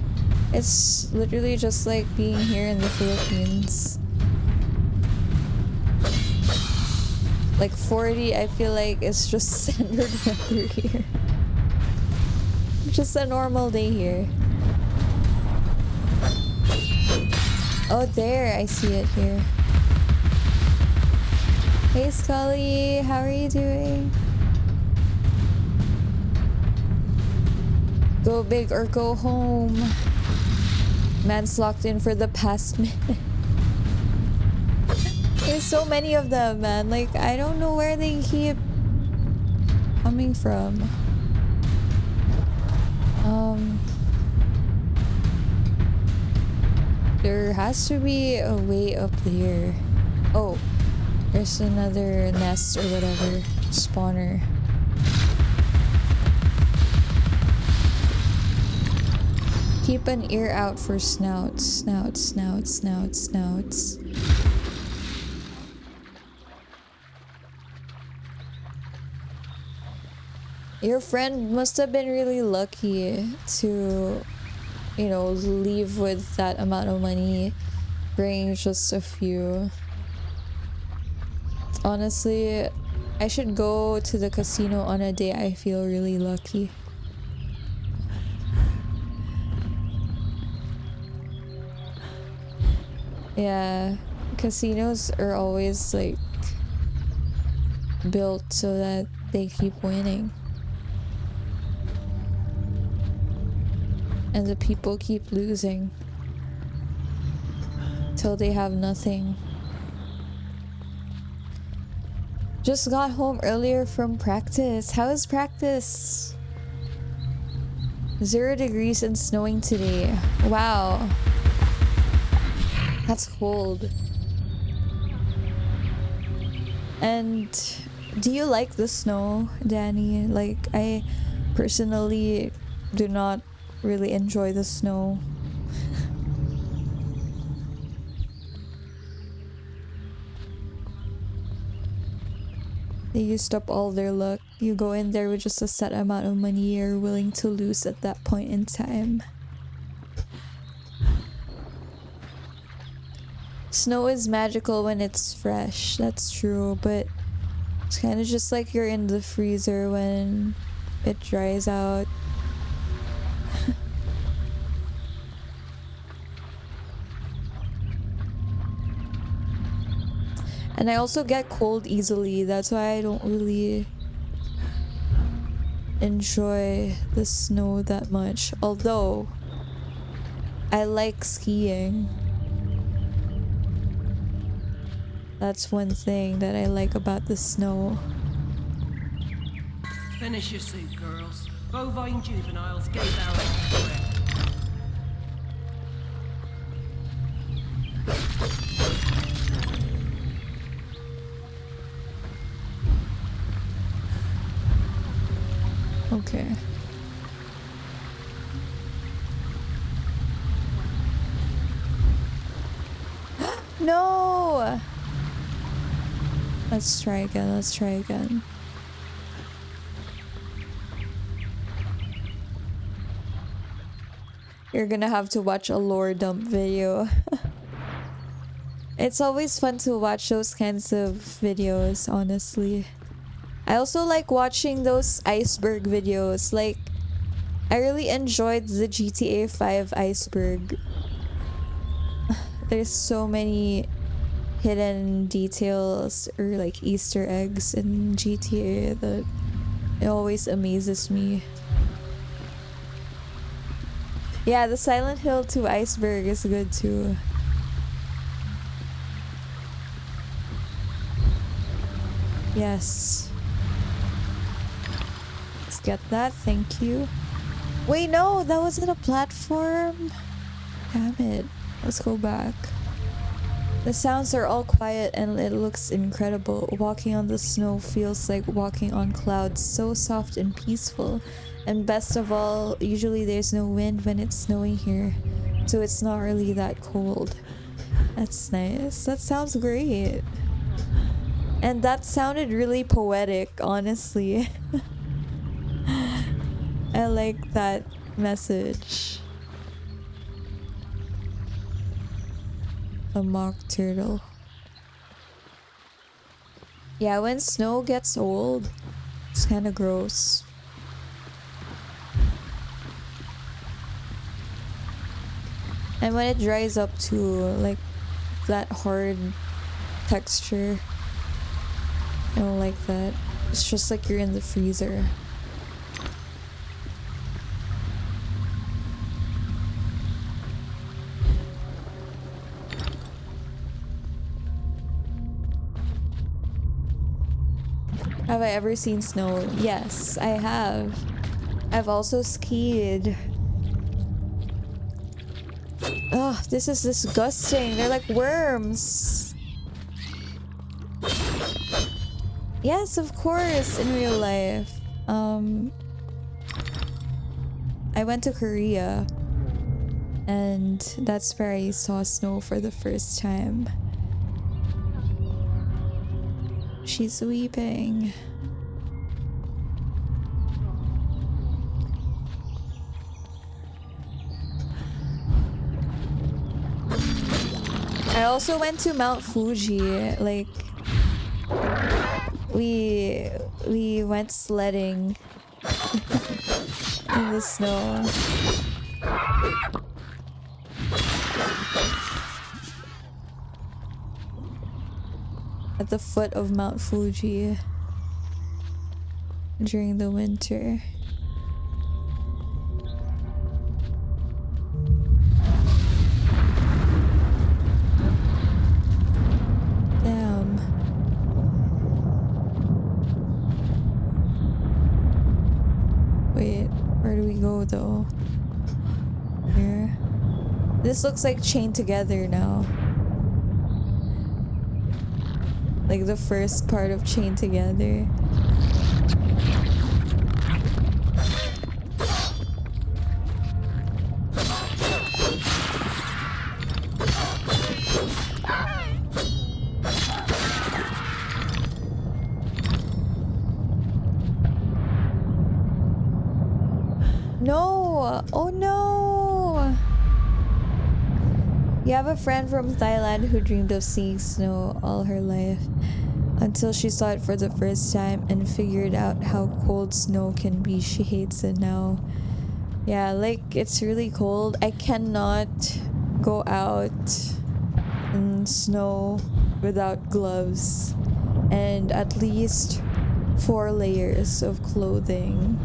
It's literally just like being here in the Philippines. Like 40, I feel like it's just standard weather here. Just a normal day here. Oh, there, I see it here. Hey Scully, how are you doing? Go big or go home. Man's locked in for the past minute. There's so many of them, man. Like, I don't know where they keep coming from. There has to be a way up there. Oh, there's another nest or whatever. Spawner. Keep an ear out for snouts. Snouts, snouts, snouts, snouts. Your friend must have been really lucky to, you know, leave with that amount of money, bring just a few. Honestly, I should go to the casino on a day I feel really lucky. Yeah, casinos are always like built so that they keep winning. And the people keep losing till they have nothing. Just got home earlier from practice. How is practice? 0 degrees and snowing today. Wow. That's cold. And do you like the snow, Danny? Like, I personally do not really enjoy the snow. They used up all their luck. You go in there with just a set amount of money you're willing to lose at that point in time. Snow is magical when it's fresh, that's true, but it's kind of just like you're in the freezer when it dries out. And I also get cold easily, that's why I don't really enjoy the snow that much. Although, I like skiing. That's one thing that I like about the snow. Finish your soup, girls. Bovine juveniles gave out. Okay. No! Let's try again, let's try again. You're gonna have to watch a lore dump video. It's always fun to watch those kinds of videos, honestly. I also like watching those iceberg videos. Like, I really enjoyed the GTA 5 iceberg. There's so many hidden details or like Easter eggs in GTA that It always amazes me. Yeah, the Silent Hill 2 iceberg is good too. Yes. Let's get that, thank you. Wait, no, that wasn't a platform. Damn it. Let's go back. The sounds are all quiet and it looks incredible. Walking on the snow feels like walking on clouds, so soft and peaceful. And best of all, usually there's no wind when it's snowing here, so it's not really that cold. That's nice. That sounds great. And that sounded really poetic, honestly. I like that message. A mock turtle. Yeah, when snow gets old, it's kind of gross. And when it dries up too, like that hard texture, I don't like that. It's just like you're in the freezer. Have I ever seen snow? Yes, I have. I've also skied. Ugh, this is disgusting. They're like worms. Yes, of course, in real life. I went to Korea and that's where I saw snow for the first time. She's weeping. I also went to Mount Fuji. Like we went sledding in the snow. At the foot of Mount Fuji during the winter. Damn. Wait, where do we go though? Here. This looks like chained together now. Like the first part of Chained Together. No! Oh no! You have a friend from Thailand who dreamed of seeing snow all her life until she saw it for the first time and figured out how cold snow can be. She hates it now. Yeah, like it's really cold. I cannot go out in snow without gloves and at least 4 layers of clothing,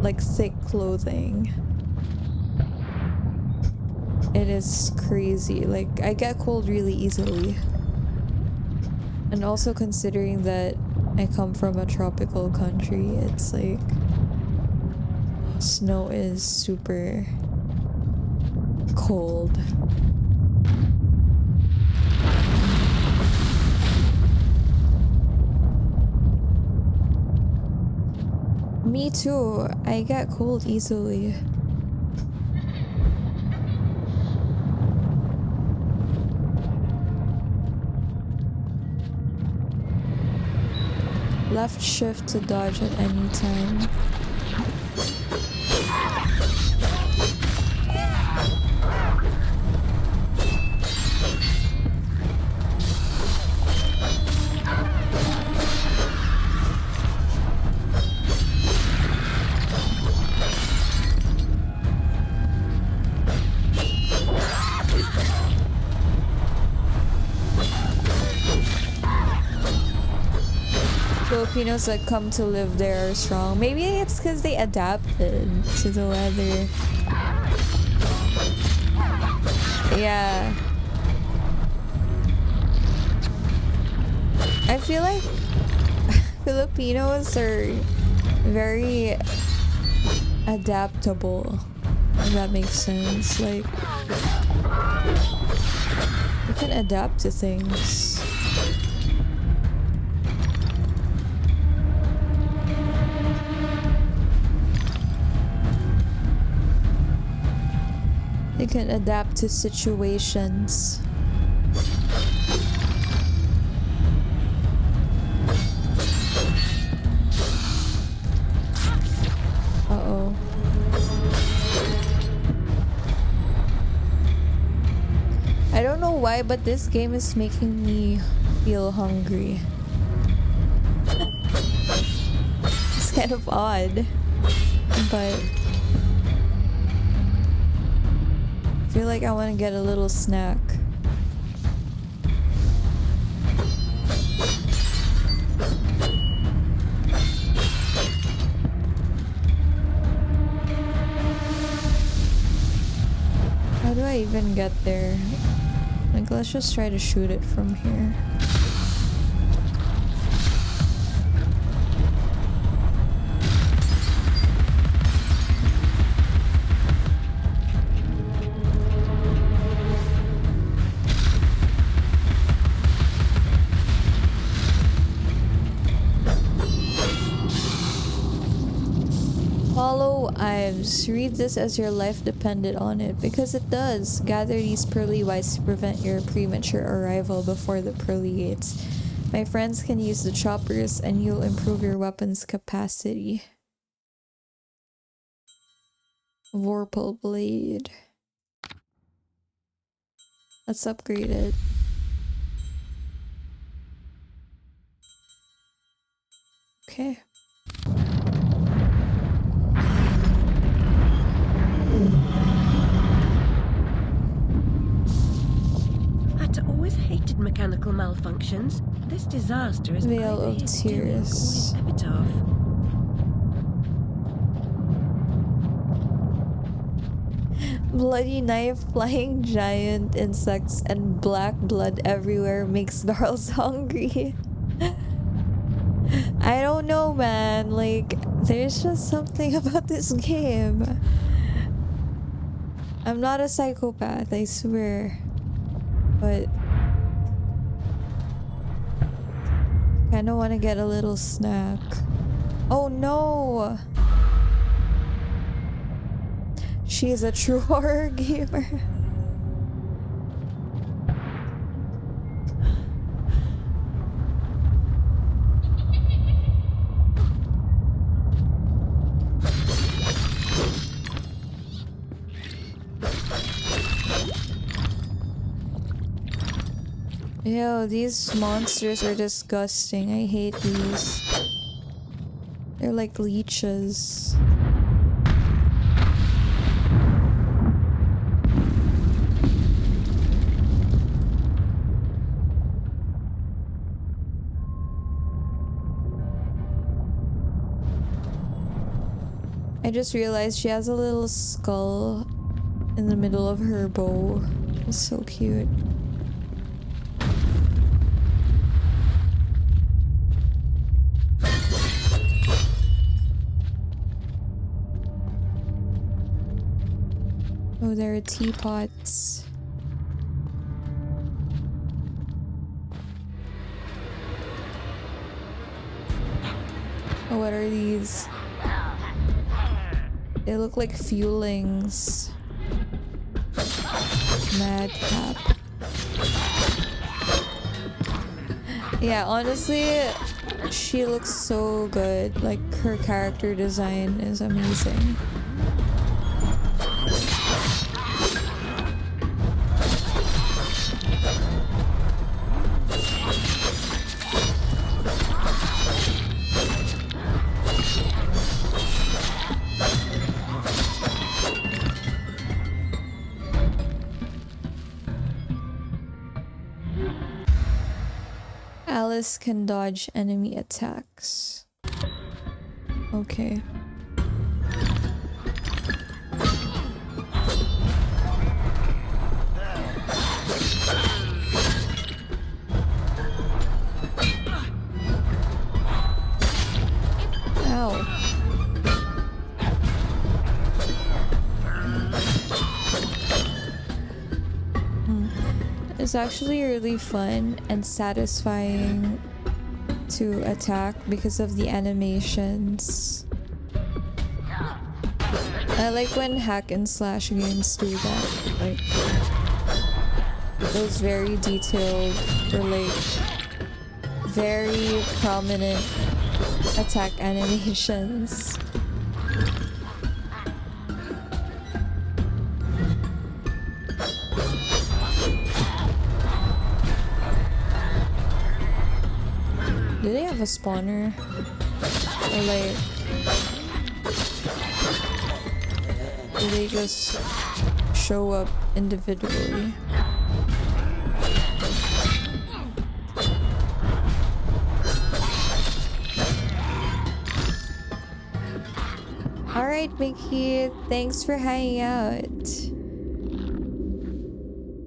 like thick clothing. It is crazy. Like I get cold really easily. And also considering that I come from a tropical country, it's like snow is super cold. Me too. I get cold easily. Left shift to dodge at any time. Filipinos that come to live there are strong. Maybe it's because they adapted to the weather. Yeah. I feel like Filipinos are very adaptable, if that makes sense. Like, you can adapt to things. They can adapt to situations. Uh-oh. I don't know why, but this game is making me feel hungry. It's kind of odd, but I feel like I want to get a little snack. How do I even get there? Like, let's just try to shoot it from here. Follow Ives. Read this as your life depended on it, because it does. Gather these pearly whites to prevent your premature arrival before the pearly gates. My friends can use the choppers and you'll improve your weapon's capacity. Vorpal blade. Let's upgrade it. Okay. I'd always hated mechanical malfunctions. This disaster is Veil of Tears. Epitaph. Bloody knife, flying giant insects, and black blood everywhere makes Darlz hungry. I don't know, man. Like, there's just something about this game. I'm not a psychopath, I swear. But kinda wanna get a little snack. Oh no! She is a true horror gamer. Yo, these monsters are disgusting. I hate these. They're like leeches. I just realized she has a little skull in the middle of her bow. It's so cute. Oh, there are teapots. Oh, what are these? They look like fuelings. Madcap. Yeah, honestly, she looks so good. Like, her character design is amazing. Alice can dodge enemy attacks. Okay. Ow. It's actually really fun and satisfying to attack because of the animations. I like when hack and slash games do that. Like those very detailed or like very prominent attack animations. Do they have a spawner? Or like, do they just show up individually? Alright, Mickey, thanks for hanging out.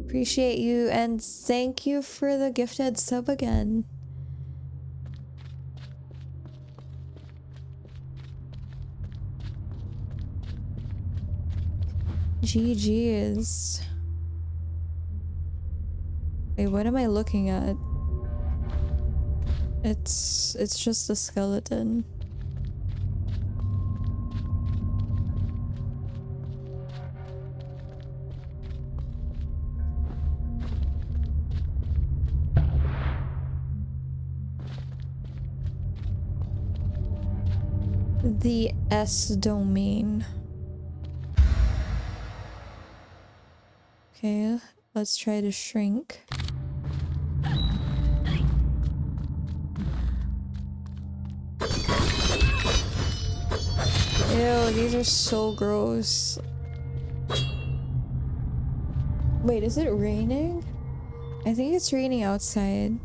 Appreciate you, and thank you for the gifted sub again. GG's. Wait, what am I looking at? It's just a skeleton. The S domain. Okay, let's try to shrink. Ew, these are so gross. Wait, is it raining? I think it's raining outside.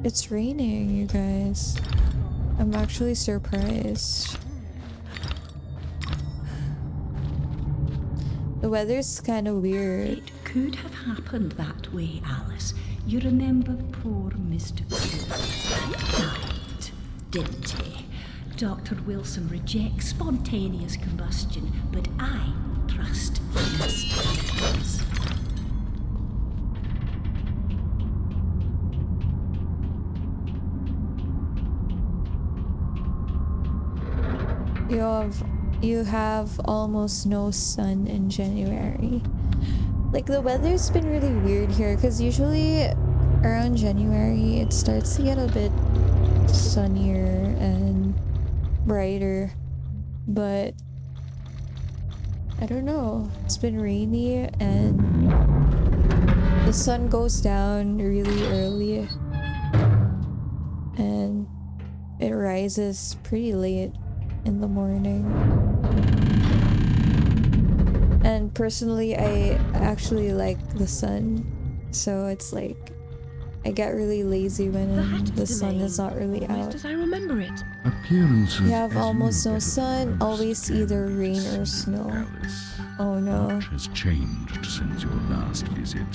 It's raining, you guys. I'm actually surprised. The weather's kind of weird. It could have happened that way, Alice. You remember poor Mr. Cooper died, didn't he? Dr. Wilson rejects spontaneous combustion, but I trust instincts. You have almost no sun in January. Like, the weather's been really weird here because usually around January it starts to get a bit sunnier and brighter, but I don't know, it's been rainy and the sun goes down really early and it rises pretty late in the morning. And personally, I actually like the sun, so it's like I get really lazy when the sun is not really out. As I remember it. Appearances. You have almost no sun, always either rain or snow. Alice, Oh no. much has changed since your last visit.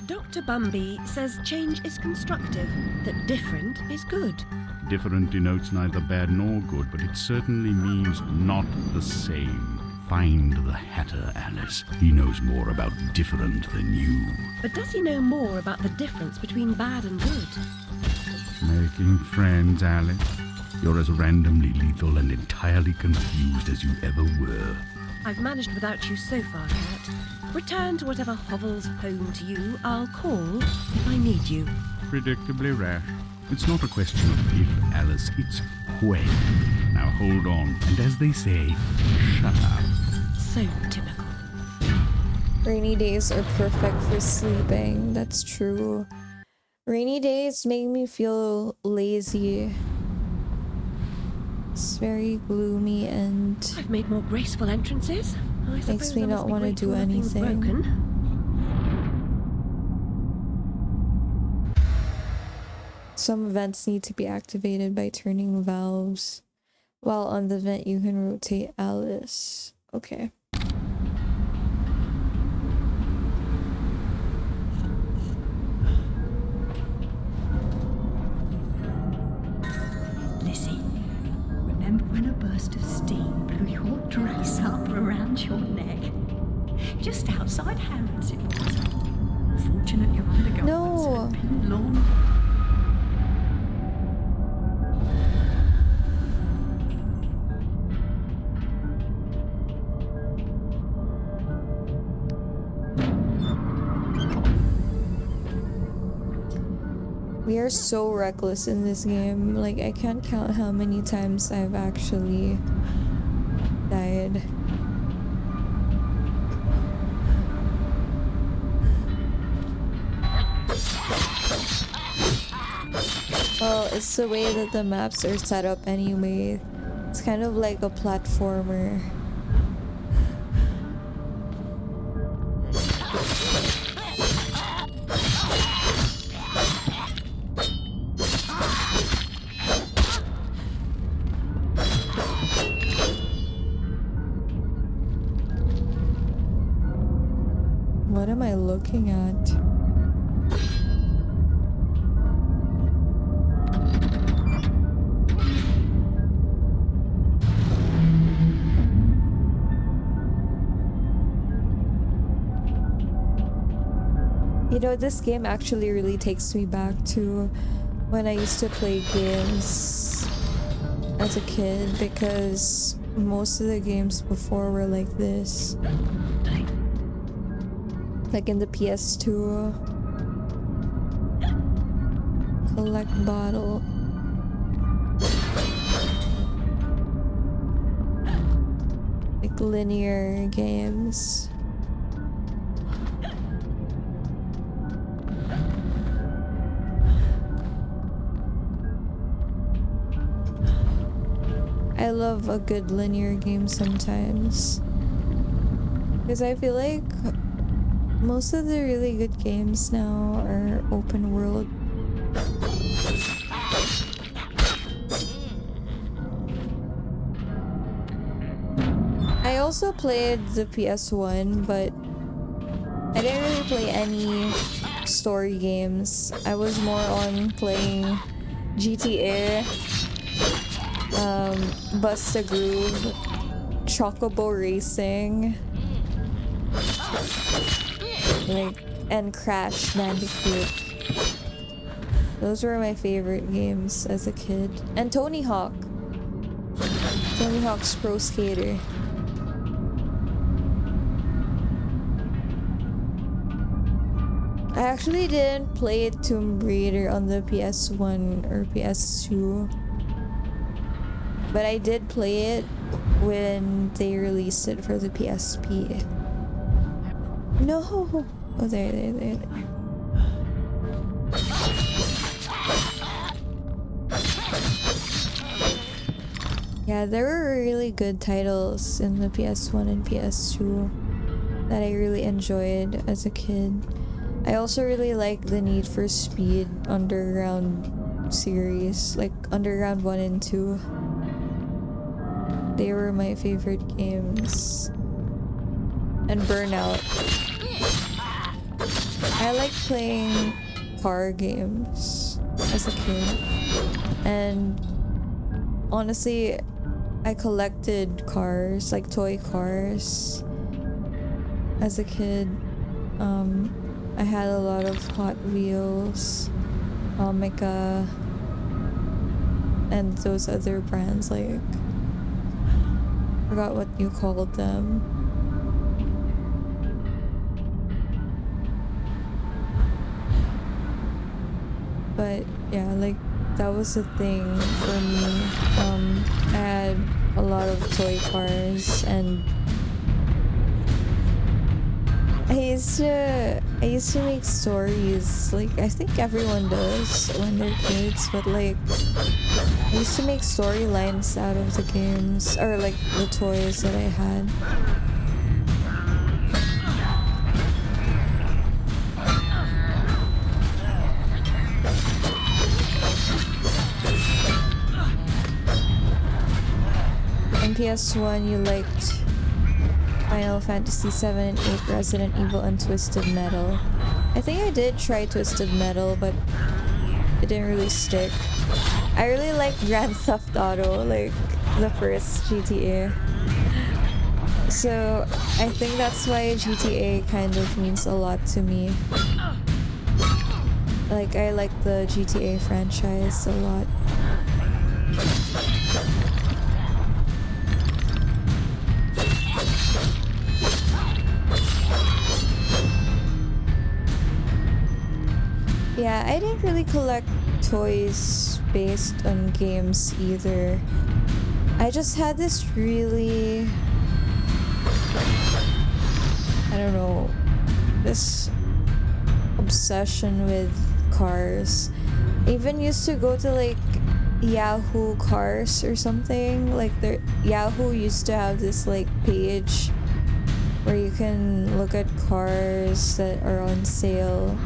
Dr. Bumby says change is constructive, that different is good. Different denotes neither bad nor good, but it certainly means not the same. Find the Hatter, Alice. He knows more about different than you. But does he know more about the difference between bad and good? Making friends, Alice. You're as randomly lethal and entirely confused as you ever were. I've managed without you so far, Cat. Return to whatever hovels home to you. I'll call if I need you. Predictably rash. It's not a question of if, Alice, it's when. Now hold on, and as they say, shut up. So typical. Rainy days are perfect for sleeping. That's true. Rainy days make me feel lazy. It's very gloomy and I've made more graceful entrances. I makes suppose me I must not be want to grateful do nothing's anything. broken. Some vents need to be activated by turning valves. While on the vent, you can rotate Alice. Okay. Lizzie, remember when a burst of steam blew your dress up around your neck? Just outside Harrods it was. Fortunate your undergarments had been laundered. We are so reckless in this game. Like, I can't count how many times I've actually died. Well, it's the way that the maps are set up anyway. It's kind of like a platformer. What am I looking at? You know, this game actually really takes me back to when I used to play games as a kid, because most of the games before were like this. Like in the PS2. Collect bottle. Like linear games. I love a good linear game sometimes. Because I feel like most of the really good games now are open world. I also played the PS1, but I didn't really play any story games. I was more on playing GTA, Bust a Groove, Chocobo Racing, and Crash Bandicoot. Those were my favorite games as a kid. And Tony Hawk. Tony Hawk's Pro Skater. I actually didn't play Tomb Raider on the PS1 or PS2. But I did play it when they released it for the PSP. No! Oh, there. Yeah, there were really good titles in the PS1 and PS2 that I really enjoyed as a kid. I also really like the Need for Speed Underground series, like Underground 1 and 2. They were my favorite games. And Burnout. I like playing car games as a kid. And honestly, I collected cars, like toy cars, as a kid. I had a lot of Hot Wheels, Amica, and those other brands, like, forgot what you called them. But yeah, like, that was the thing for me. I had a lot of toy cars, and I used to make stories. Like, I think everyone does when they're kids, but like, I used to make storylines out of the games, or like the toys that I had. on PS1 you liked Final Fantasy 7 and 8, Resident Evil, and Twisted Metal. I think I did try Twisted Metal, but it didn't really stick. I really like Grand Theft Auto, like the first GTA. So I think that's why GTA kind of means a lot to me. Like, I like the GTA franchise a lot. Yeah, I didn't really collect toys based on games either. I just had this really, I don't know, this obsession with cars. Even used to go to like Yahoo Cars or something. Like Yahoo used to have this like page where you can look at cars that are on sale.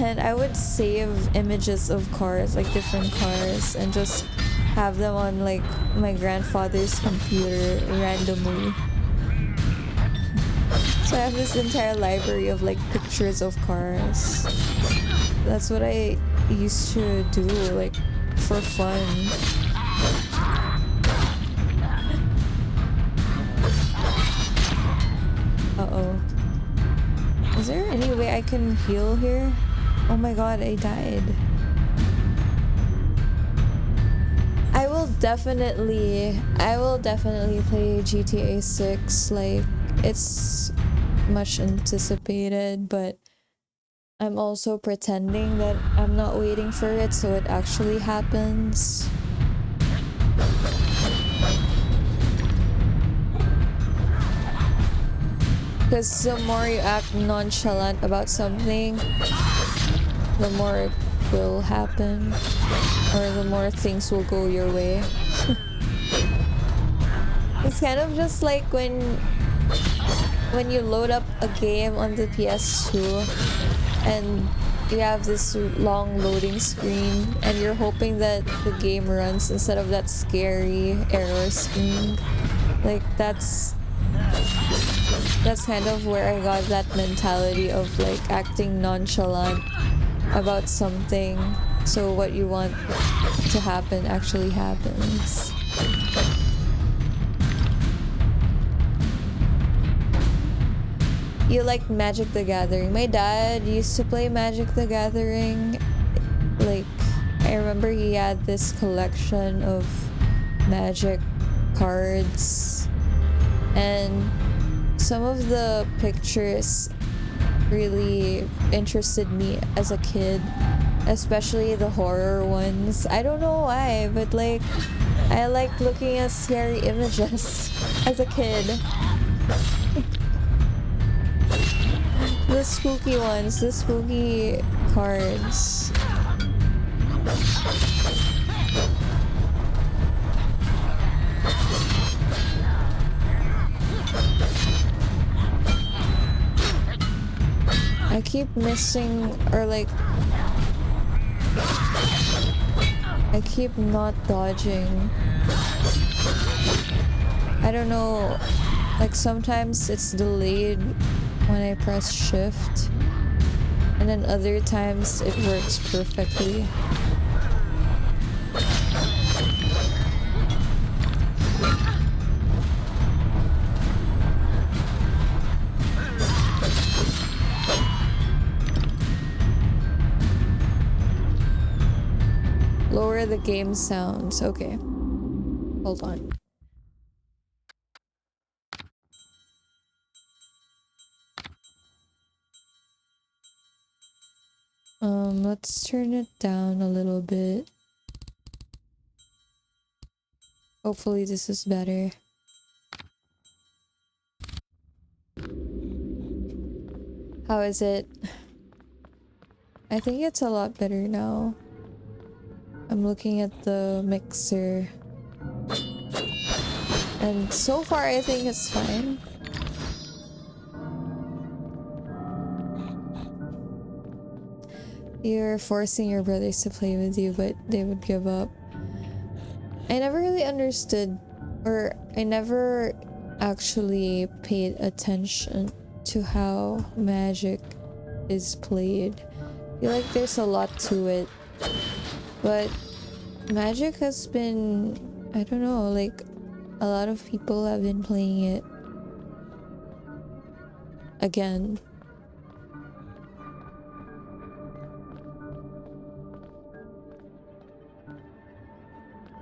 And I would save images of cars, like different cars, and just have them on like my grandfather's computer randomly. So I have this entire library of like pictures of cars. That's what I used to do, like, for fun. Uh-oh. Is there any way I can heal here? Oh my god, I died. I will definitely play GTA 6. Like, it's much anticipated, but I'm also pretending that I'm not waiting for it so it actually happens. Because the more you act nonchalant about something, the more it will happen, or the more things will go your way. It's kind of just like when you load up a game on the PS2 and you have this long loading screen and you're hoping that the game runs instead of that scary error screen. Like, that's kind of where I got that mentality of like acting nonchalant about something, so what you want to happen actually happens. You like Magic the Gathering. My dad used to play Magic the Gathering. Like, I remember he had this collection of Magic cards, and some of the pictures really interested me as a kid, especially the horror ones. I don't know why, but like, I liked looking at scary images as a kid. The spooky ones, the spooky cards. I keep missing, or like, I keep not dodging. I don't know, like sometimes it's delayed when I press shift, and then other times it works perfectly. Lower the game sounds. Okay. Hold on. Let's turn it down a little bit. Hopefully this is better. How is it? I think it's a lot better now. I'm looking at the mixer, and so far I think it's fine. You're forcing your brothers to play with you, but they would give up. I never really understood, or I never actually paid attention to how Magic is played. I feel like there's a lot to it, but Magic has been, I don't know, like a lot of people have been playing it again.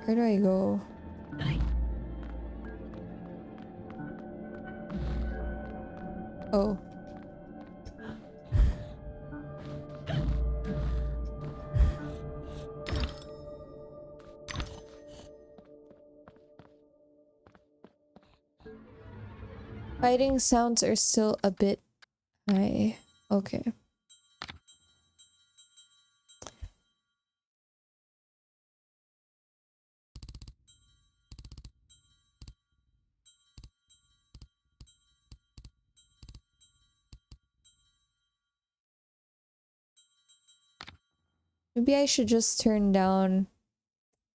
Where do I go? Oh. Fighting sounds are still a bit high. Okay. Maybe I should just turn down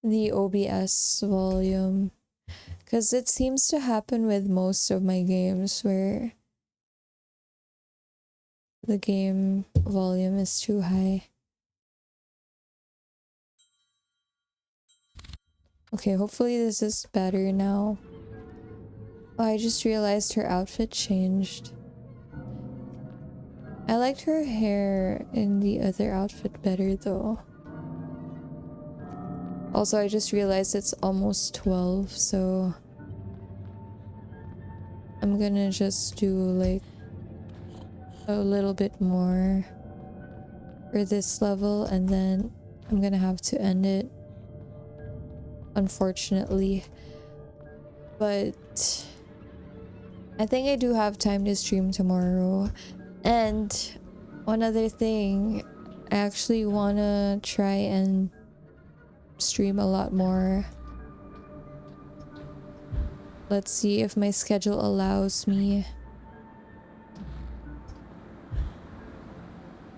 the OBS volume, because it seems to happen with most of my games where the game volume is too high. Okay, hopefully this is better now. Oh, I just realized her outfit changed. I liked her hair in the other outfit better though. Also, I just realized it's almost 12, so I'm gonna just do like a little bit more for this level, and then I'm gonna have to end it, unfortunately. But I think I do have time to stream tomorrow. And one other thing, I actually wanna try and stream a lot more. Let's see if my schedule allows me.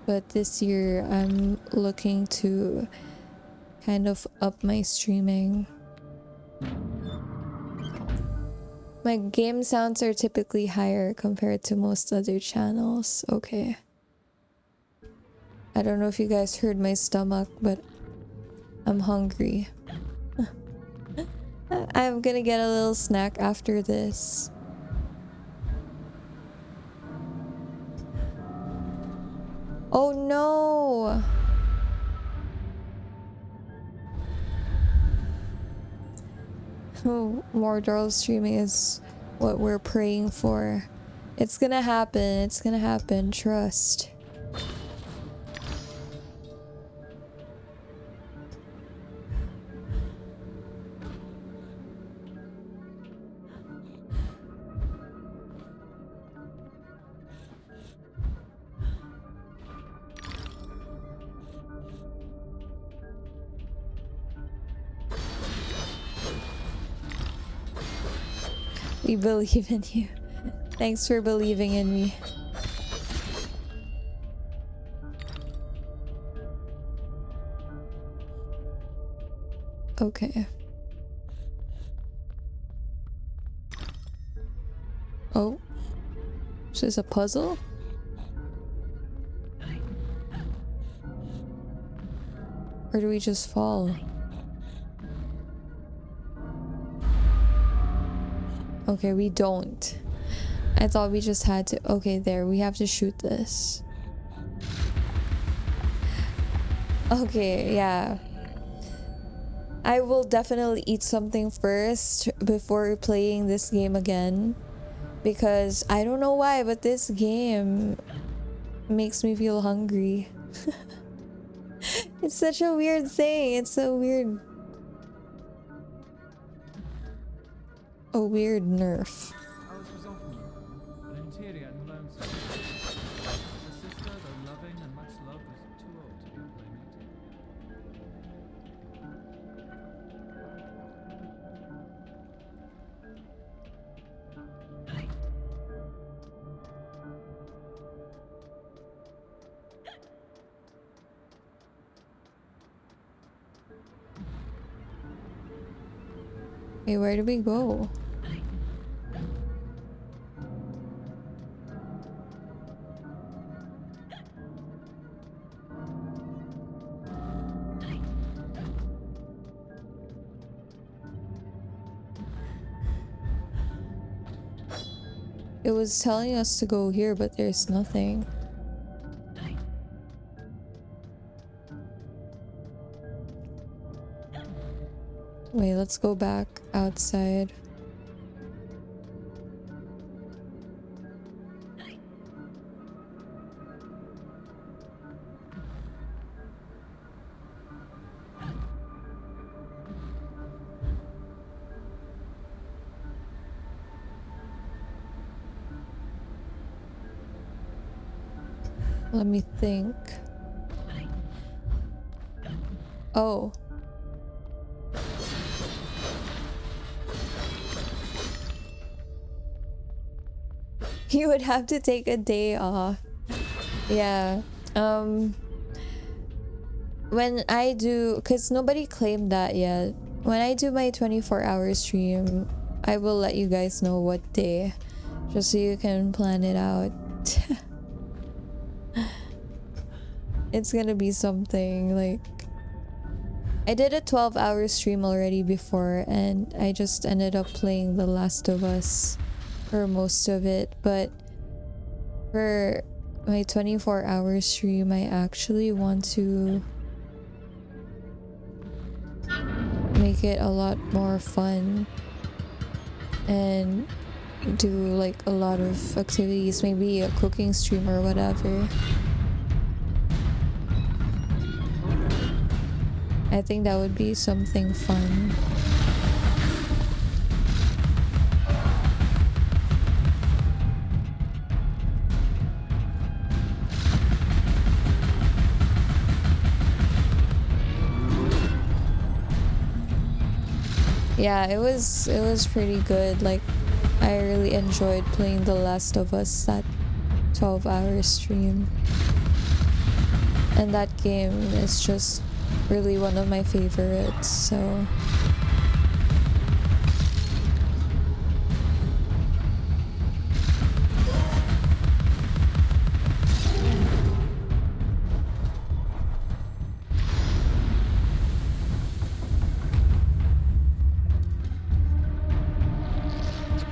But this year I'm looking to kind of up my streaming. My game sounds are typically higher compared to most other channels. Okay. I don't know if you guys heard my stomach, but I'm hungry. I'm gonna get a little snack after this. Oh no! More Darlz streaming is what we're praying for. It's gonna happen. It's gonna happen. Trust. We believe in you. Thanks for believing in me. Okay. Oh. Is this a puzzle? Or do we just fall? Okay, we don't. I thought we just had to. Okay, there. We have to shoot this. Okay, yeah. I will definitely eat something first before playing this game again. Because I don't know why, but this game makes me feel hungry. It's such a weird thing. It's so weird. A weird nerf. Alice was often an interior and lonesome. Her sister, though loving and much loved, was too old to be a playmate. Hey, where do we go? It was telling us to go here, but there's nothing. Wait, let's go back outside. Let me think. Oh. You would have to take a day off. Yeah. When I do, because nobody claimed that yet. When I do my 24-hour stream, I will let you guys know what day. Just so you can plan it out. It's gonna be something like... I did a 12-hour stream already before, and I just ended up playing The Last of Us for most of it. But for my 24-hour stream, I actually want to make it a lot more fun and do like a lot of activities, maybe a cooking stream or whatever. I think that would be something fun. Yeah, it was pretty good. Like, I really enjoyed playing The Last of Us, that 12-hour stream. And that game is just really one of my favorites, so...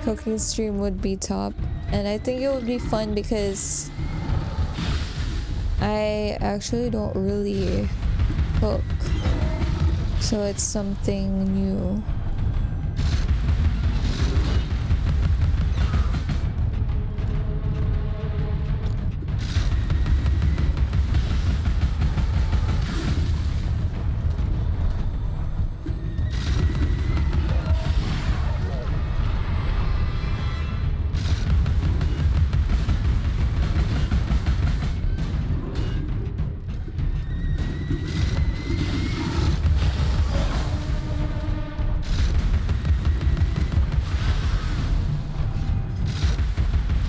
Cooking stream would be top, and I think it would be fun because I actually don't really cook, so it's something new.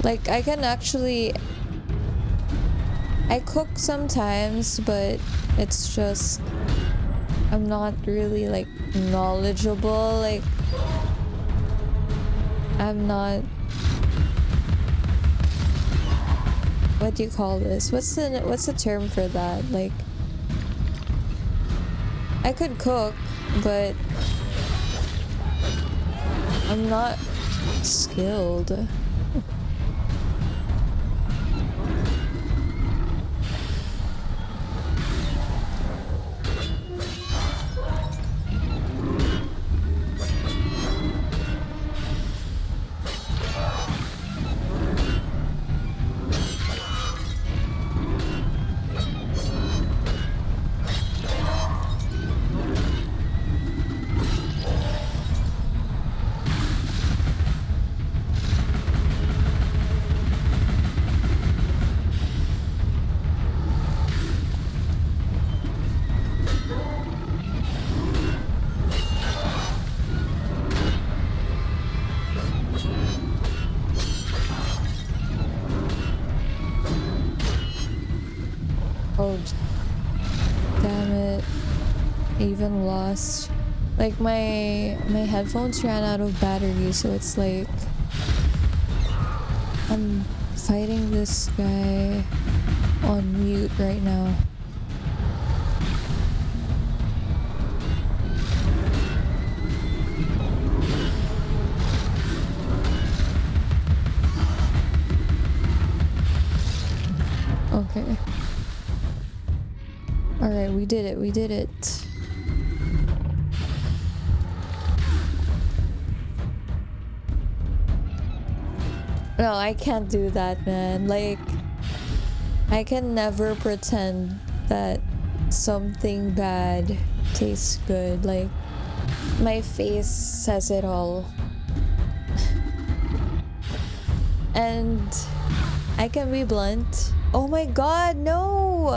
Like, I can actually... I cook sometimes, but it's just... I'm not really, like, knowledgeable. Like, I'm not... What do you call this? What's the term for that? Like... I could cook, but... I'm not skilled. Oh, damn it. Even lost. Like my headphones ran out of battery, so it's like I'm fighting this guy on mute right now. Okay. Alright, we did it, we did it. No, I can't do that, man. Like, I can never pretend that something bad tastes good. Like, my face says it all. And I can be blunt. Oh my god, no!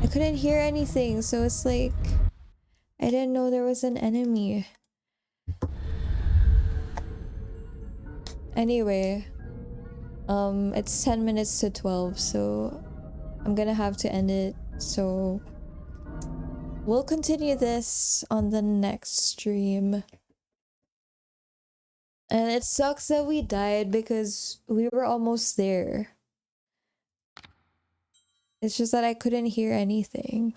I couldn't hear anything, so it's like I didn't know there was an enemy. Anyway, it's 10 minutes to 12, so I'm gonna have to end it. So we'll continue this on the next stream. And it sucks that we died because we were almost there. It's just that I couldn't hear anything.